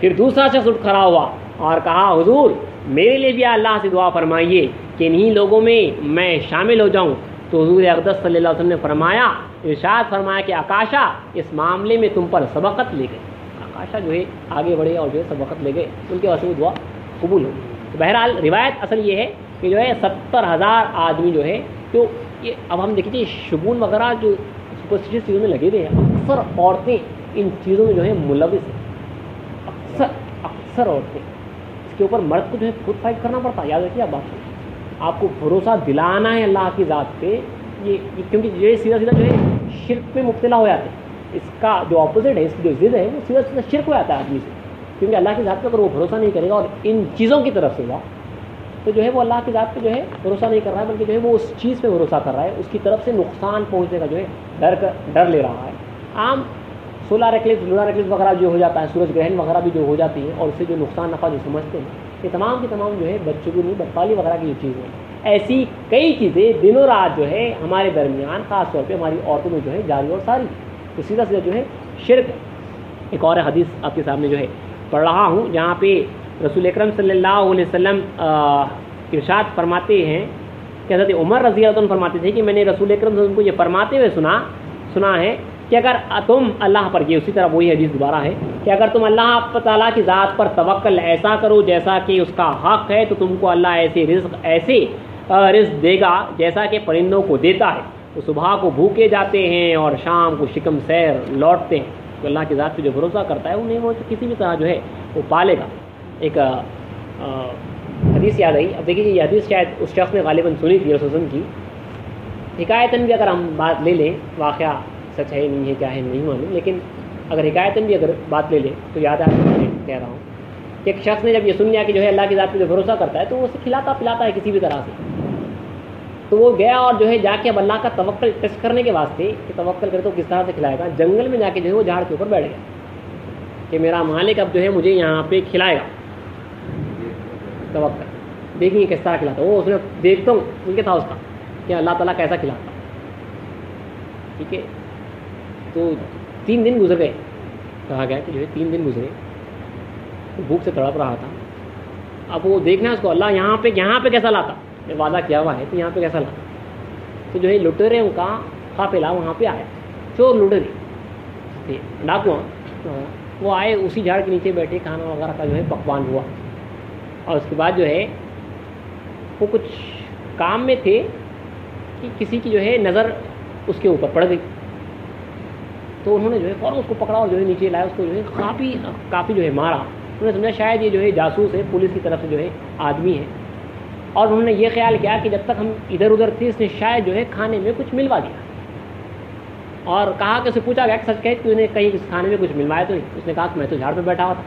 پھر دوسرا شخص اٹھ کھڑا ہوا اور کہا حضور میرے لیے بھی اللہ سے دعا فرمائیے کہ انہی لوگوں میں میں شامل ہو جاؤں۔ تو حضور اقدس صلی اللہ علیہ وسلم نے فرمایا، ارشاد فرمایا کہ عکاشہ اس معاملے میں تم پر سبقت لے گئے۔ عکاشہ جو ہے آگے بڑھے اور جو ہے سبقت لے گئے، ان کے واسطے دعا قبول ہو۔ تو بہرحال روایت اصل یہ ہے کہ جو ہے 70,000 آدمی جو ہے، تو یہ اب ہم دیکھیے شگون وغیرہ جو سپرسٹیشس چیزوں میں لگے ہوئے ہیں، اکثر عورتیں ان چیزوں میں جو ہے ملوث ہیں، اکثر عورتیں، اس کے اوپر مرد کو جو ہے خود فائٹ کرنا پڑتا ہے۔ یاد رکھیے آپ بات، آپ کو بھروسہ دلانا ہے اللہ کی ذات پہ، یہ کیونکہ یہ سیدھا سیدھا جو ہے شرک میں مبتلا ہو جاتے ہیں، اس کا جو اپوزٹ ہے، اس کی جو ضد ہے وہ سیدھا سیدھا شرک ہو جاتا ہے آدمی سے، کیونکہ اللہ کی ذات پہ اگر وہ بھروسہ نہیں کرے گا اور ان چیزوں کی طرف سے ہوا تو جو ہے وہ اللہ کی ذات پہ جو ہے بھروسہ نہیں کر رہا ہے، بلکہ جو ہے وہ اس چیز پہ بھروسہ کر رہا ہے، اس کی طرف سے نقصان پہنچنے کا جو ہے ڈر لے رہا ہے۔ عام سولار ایکلپس لونار ایکلپس وغیرہ جو ہو جاتا ہے، سورج گرہن وغیرہ بھی جو ہو جاتی ہے، اور اس سے جو نقصان نفع جو سمجھتے ہیں، یہ تمام کی تمام جو ہے بدشگونی بدفعلی وغیرہ کی جو چیزیں ہیں، ایسی کئی چیزیں دن و رات جو ہے ہمارے درمیان خاص طور پہ ہماری عورتوں میں جو ہے جاری اور ساری تو سیدھا سیدھا جو ہے شرک ہے۔ ایک اور حدیث آپ کے سامنے جو ہے پڑھ رہا ہوں جہاں پہ رسول اکرم صلی اللہ علیہ وسلم ارشاد فرماتے ہیں کہ حضرت عمر رضی اللہ عنہ فرماتے تھے کہ میں نے رسول اکرم صلی اللہ علیہ وسلم کو یہ فرماتے ہوئے سنا ہے کہ اگر تم اللہ پر، یہ اسی طرح وہی حدیث دوبارہ ہے کہ اگر تم اللہ تعالیٰ کی ذات پر توکل ایسا کرو جیسا کہ اس کا حق ہے تو تم کو اللہ ایسے رزق دے گا جیسا کہ پرندوں کو دیتا ہے، تو صبح کو بھوکے جاتے ہیں اور شام کو شکم سیر لوٹتے ہیں۔ تو اللہ کی ذات پہ جو بھروسہ کرتا ہے انہیں وہ کسی بھی طرح جو ہے وہ پالے گا۔ ایک حدیث یاد آئی، اب دیکھیے یہ حدیث شاید اس شخص نے غالباً سنی تھی رسول اللہ کی، حکایتاً بھی اگر ہم بات لے لیں، واقعہ سچ ہے نہیں ہے کیا ہے نہیں معلوم، لیکن اگر حکایتاً بھی اگر بات لے لیں تو یاد آ کہہ رہا ہوں کہ ایک شخص نے جب یہ سن لیا کہ جو ہے اللہ کی ذات پہ جو بھروسہ کرتا ہے تو وہ اسے کھلاتا پلاتا ہے کسی بھی طرح سے، تو وہ گیا اور جو ہے جا کے اب اللہ کا توکل ٹیسٹ کرنے کے واسطے کہ توکل کرے تو کس طرح سے کھلائے گا، جنگل میں جا کے جو ہے وہ جھاڑ کے اوپر بیٹھ گیا کہ میرا مالک اب جو ہے مجھے یہاں پہ کھلائے گا، توکل دیکھیں کس طرح کھلاتا وہ، اس نے دیکھتا ہوں ان کے تھا اس کا کہ اللہ تعالیٰ کیسا کھلاتا، ٹھیک ہے۔ تو 3 دن گزر گئے، کہا گیا کہ جو ہے 3 دن گزرے، بھوک سے تڑپ رہا تھا، اب وہ دیکھنا ہے اس کو اللہ یہاں پہ کیسا لاتا، وعدہ کیا ہوا ہے تو یہاں پہ کیسا لاتا، تو جو ہے لٹیرے ان کا قافلہ وہاں پہ آیا، چور لٹیرے ڈاکو، وہ آئے اسی جھاڑ کے نیچے بیٹھے، کھانا وغیرہ کا جو ہے پکوان ہوا، اور اس کے بعد جو ہے وہ کچھ کام میں تھے کہ کسی کی جو ہے نظر اس کے اوپر پڑ گئی، تو انہوں نے جو ہے فوراً اس کو پکڑا اور جو ہے نیچے لایا، اس کو جو ہے کافی جو ہے مارا، انہوں نے سمجھا شاید یہ جو ہے جاسوس ہے، پولیس کی طرف سے جو ہے آدمی ہے، اور انہوں نے یہ خیال کیا کہ جب تک ہم ادھر ادھر تھے اس نے شاید جو ہے کھانے میں کچھ ملوا دیا، اور کہا کہ اسے پوچھا گیا کہ سچ کہے کہ انہیں کہیں اس کھانے میں کچھ ملوایا تو نہیں، اس نے کہا کہ میں تو جھاڑ پہ بیٹھا ہوا تھا،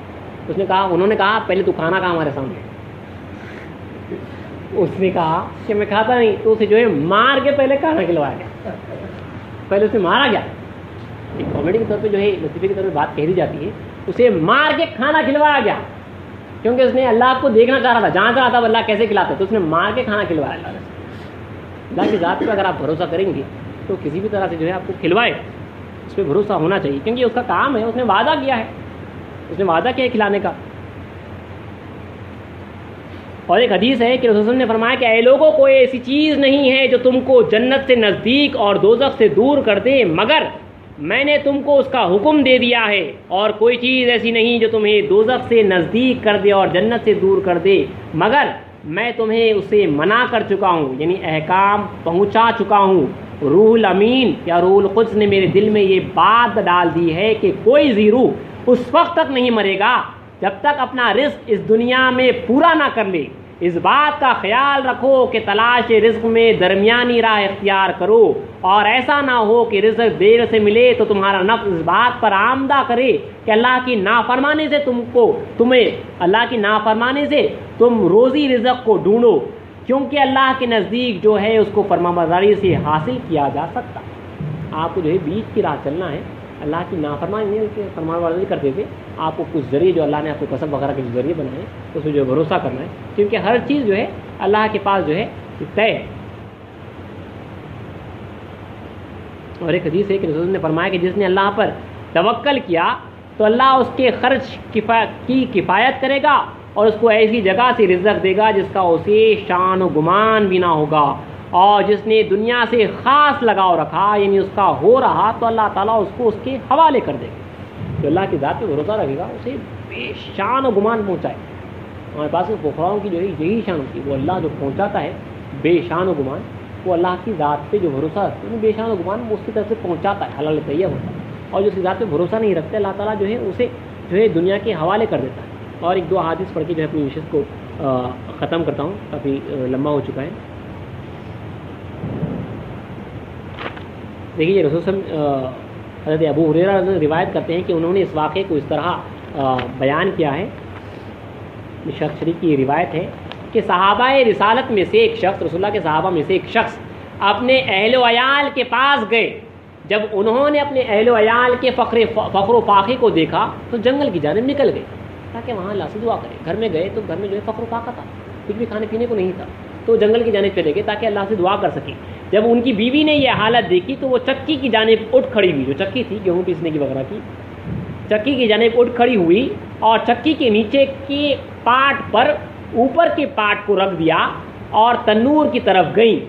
انہوں نے کہا پہلے تو کھانا کہا ہمارے سامنے، اس نے کہا کہ میں کھاتا نہیں، تو اسے جو ہے مار کے پہلے کھانا کھلوایا گیا، پہلے اسے مارا گیا، ایک کامیڈی کے طور پہ جو ہے لطیفے کے طور پہ بات کہی جاتی ہے، اسے مار کے کھانا کھلوایا گیا، کیونکہ اس نے اللہ کو دیکھنا چاہ رہا تھا، جانچ رہا تھا اللہ کیسے کھلاتا ہے، تو اس نے مار کے کھانا کھلوایا اللہ نے۔ اللہ کی ذات پہ اگر آپ بھروسہ کریں گے تو کسی بھی طرح سے جو ہے آپ کو کھلوائے، اس پہ بھروسہ ہونا چاہیے، کیونکہ اس کا کام ہے، اس نے وعدہ کیا ہے، اس نے وعدہ کیا ہے کھلانے کا۔ اور ایک حدیث ہے کہ رسول نے فرمایا کہ اے لوگوں کوئی ایسی چیز نہیں ہے جو تم کو جنت سے نزدیک اور دوزخ سے دور کر دے مگر میں نے تم کو اس کا حکم دے دیا ہے، اور کوئی چیز ایسی نہیں جو تمہیں دوزخ سے نزدیک کر دے اور جنت سے دور کر دے مگر میں تمہیں اسے منع کر چکا ہوں، یعنی احکام پہنچا چکا ہوں۔ روح الامین یا روح القدس نے میرے دل میں یہ بات ڈال دی ہے کہ کوئی ذی روح اس وقت تک نہیں مرے گا جب تک اپنا رزق اس دنیا میں پورا نہ کر لے۔ اس بات کا خیال رکھو کہ تلاش رزق میں درمیانی راہ اختیار کرو، اور ایسا نہ ہو کہ رزق دیر سے ملے تو تمہارا نفس اس بات پر آمدہ کرے کہ اللہ کی نافرمانی سے تم روزی رزق کو ڈھونڈو، کیونکہ اللہ کے نزدیک جو ہے اس کو فرمانبرداری سے حاصل کیا جا سکتا۔ آپ کو جو ہے بیچ کی راہ چلنا ہے، اللہ کی نافرمانی نہیں فرمانبرداری کرتے تھے، آپ کو کچھ ذریعے جو اللہ نے آپ کو کسب وغیرہ کے ذریعے بنائے اس پہ جو ہے بھروسہ کرنا ہے، کیونکہ ہر چیز جو ہے اللہ کے پاس جو ہے طے ہے۔ اور ایک حدیث ہے کہ رسول نے فرمایا کہ جس نے اللہ پر توکل کیا تو اللہ اس کے خرچ کی کفایت کرے گا اور اس کو ایسی جگہ سے رزق دے گا جس کا اسے شان و گمان بھی نہ ہوگا، اور جس نے دنیا سے خاص لگاؤ رکھا یعنی اس کا ہو رہا تو اللہ تعالیٰ اس کو اس کے حوالے کر دے گا۔ جو اللہ کی ذات پہ بھروسہ رکھے گا اسے بے شان و گمان پہنچائے۔ ہمارے پاس پخراؤں کی جو ہے یہی شان ہوتی ہے، وہ اللہ جو پہنچاتا ہے بے شان و گمان، وہ اللہ کی ذات پہ جو بھروسہ رکھتے ہیں بے شان و گمان وہ اس کی طرف سے پہنچاتا ہے، حلال طیب ہوتا ہے، اور جو اس کی ذات پہ بھروسہ نہیں رکھتے اللہ تعالیٰ جو ہے اسے جو ہے دنیا کے حوالے کر دیتا ہے۔ اور ایک دو حدیث پڑھ کے جو ہے اپنی نشست کو ختم کرتا ہوں، کافی لمبا ہو چکا ہے۔ دیکھیے رسول صلی اللہ علیہ وسلم حضرت ابو ہریرہ روایت کرتے ہیں کہ انہوں نے اس واقعے کو اس طرح بیان کیا ہے، مشکل شریف کی روایت ہے کہ صحابہ رسالت میں سے ایک شخص، رسول اللہ کے صحابہ میں سے ایک شخص اپنے اہل و عیال کے پاس گئے۔ جب انہوں نے اپنے اہل و عیال کے فخر و فاقے کو دیکھا تو جنگل کی جانب نکل گئے تاکہ وہاں اللہ سے دعا کرے۔ گھر میں گئے تو گھر میں جو ہے فخر و فاقہ تھا، کچھ بھی کھانے پینے کو نہیں تھا، تو جنگل کی جانب چلے گئے تاکہ اللہ سے دعا کر سکیں. جب ان کی بیوی نے یہ حالت دیکھی تو وہ چکی کی جانب اٹھ کھڑی ہوئی, جو چکی تھی گیہوں پیسنے کی وغیرہ کی, چکی کی جانب اٹھ کھڑی ہوئی اور چکی کے نیچے کے پاٹ پر اوپر کے پاٹ کو رکھ دیا اور تنور کی طرف گئی,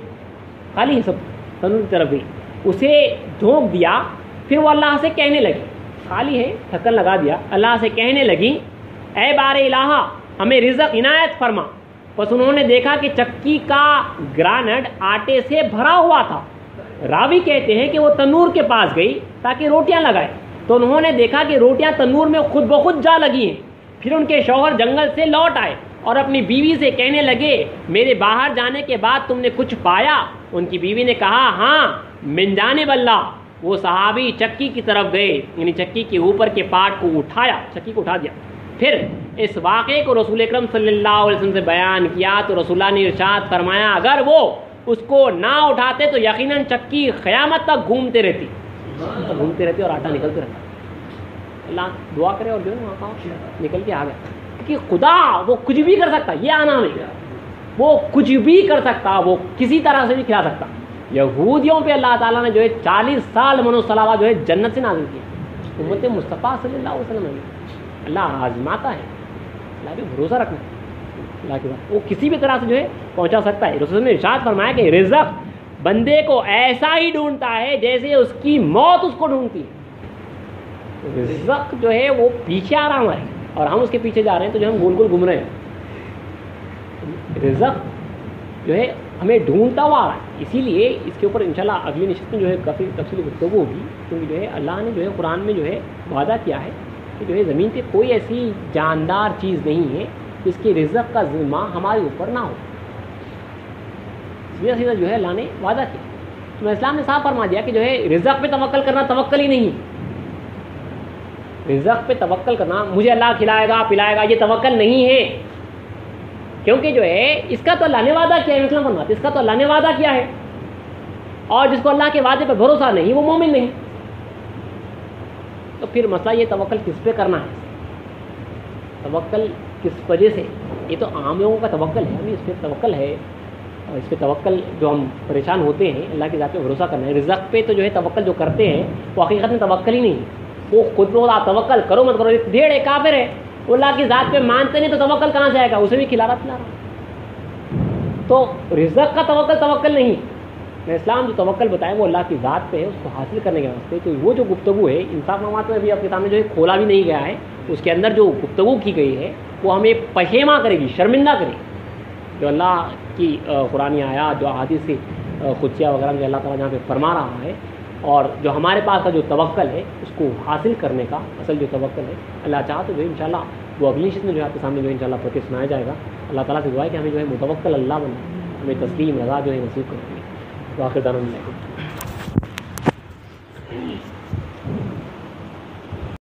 خالی سب تنور کی طرف گئی, اسے جھونک دیا. پھر وہ اللہ سے کہنے لگی, خالی ہے ڈھکن لگا دیا, اللہ سے کہنے لگی اے بار الہ ہمیں رزق عنایت فرما. بس انہوں نے دیکھا کہ چکی کا گرانٹ آٹے سے بھرا ہوا تھا. راوی کہتے ہیں کہ وہ تنور کے پاس گئی تاکہ روٹیاں لگائے, تو انہوں نے دیکھا کہ روٹیاں تنور میں خود بخود جا لگی ہیں. پھر ان کے شوہر جنگل سے لوٹ آئے اور اپنی بیوی سے کہنے لگے میرے باہر جانے کے بعد تم نے کچھ پایا؟ ان کی بیوی نے کہا ہاں من جانب اللہ. وہ صحابی چکی کی طرف گئے, یعنی چکی کے اوپر کے پاٹ کو اٹھایا, چکی کو اٹھا دیا. پھر اس واقعے کو رسول اکرم صلی اللہ علیہ وسلم سے بیان کیا تو رسول اللہ نے ارشاد فرمایا اگر وہ اس کو نہ اٹھاتے تو یقیناً چکی قیامت تک گھومتے رہتی اور آٹا نکلتے رہتا. اللہ دعا کرے اور جو ہے وہاں نکل کے آ گیا, کیونکہ خدا وہ کچھ بھی کر سکتا, یہ آنا نہیں, وہ کچھ بھی کر سکتا, وہ کسی طرح سے بھی کھلا سکتا. یہودیوں پہ اللہ تعالیٰ نے جو ہے 40 سال من و صلوات جو ہے جنت سے نازل کیا. امت مصطفیٰ صلی اللہ علیہ وسلم نے اللہ آزماتا ہے, اللہ پہ بھروسہ رکھنا اللہ کے بعد وہ کسی بھی طرح سے جو ہے پہنچا سکتا ہے. رسول نے ارشاد فرمایا کہ رزق بندے کو ایسا ہی ڈھونڈتا ہے جیسے اس کی موت اس کو ڈھونڈتی ہے. رزق جو ہے وہ پیچھے آ رہا ہمارے اور ہم اس کے پیچھے جا رہے ہیں, تو جو ہم گول گول گھوم رہے ہیں. رزق جو ہے ہمیں ڈھونڈتا ہوا آ رہا ہے. اسی لیے اس کے اوپر انشاءاللہ اگلی نشست میں جو ہے کافی تفصیلی گفتگو ہوگی, کیونکہ جو ہے اللہ نے جو ہے قرآن میں جو ہے وعدہ کیا ہے کہ جو ہے زمین پہ کوئی ایسی جاندار چیز نہیں ہے جس کے رزق کا ذمہ ہمارے اوپر نہ ہو. سیدھا سیدھا جو ہے اللہ نے وعدہ کیا. تو اسلام نے صاف فرما دیا کہ جو ہے رزق پہ توکل کرنا توکل ہی نہیں. رزق پہ توکل کرنا مجھے اللہ کھلائے گا پلائے گا یہ توکل نہیں ہے, کیونکہ جو ہے اس کا تو اللہ نے وعدہ کیا ہے. اسلام فرماتے اس کا تو اللہ نے وعدہ کیا ہے, اور جس کو اللہ کے وعدے پہ بھروسہ نہیں وہ مومن نہیں. تو پھر مسئلہ یہ توکل کس پہ کرنا ہے, توکل کس وجہ سے. یہ تو عام لوگوں کا توکل ہے, ابھی اس پہ توکل ہے, اور اس پہ توکل جو ہم پریشان ہوتے ہیں اللہ کی ذات پہ بھروسہ کرنا ہے. رزق پہ تو جو ہے توکل جو کرتے ہیں وہ حقیقت میں توکل ہی نہیں. وہ خود پہ ہوتا توکل کرو مت کرو, ڈھیڑ ہے کافر ہے, وہ اللہ کی ذات پہ مانتے نہیں تو توکل کہاں سے آئے گا, اسے بھی کھلا رہا. تو رزق کا توکل نہیں. میں اسلام جو توکل بتایا وہ اللہ کی ذات پہ ہے, اس کو حاصل کرنے کے واسطے. تو وہ جو گفتگو ہے انصاف مقامات میں ابھی آپ کے سامنے جو ہے کھولا بھی نہیں گیا ہے, اس کے اندر جو گفتگو کی گئی ہے وہ ہمیں پشیماں کرے گی, شرمندہ کرے گی. جو اللہ کی قرآن آیات جو احادیث سے قدسیہ وغیرہ میں اللہ تعالیٰ جہاں پہ فرما رہا ہے, اور جو ہمارے پاس کا جو توکل ہے اس کو حاصل کرنے کا اصل جو توکل ہے اللہ چاہا تو جو ہے انشاءاللہ وہ اگلی شیت میں جو ہے آپ کے سامنے جو ہے انشاءاللہ پڑھ کے سنایا جائے گا. اللہ تعالیٰ سے دعا ہے کہ ہمیں جو ہے متوکل اللہ بنا, ہمیں تسلیم رضا جو ہے نصیب کرتی ہے. واخر دعوانا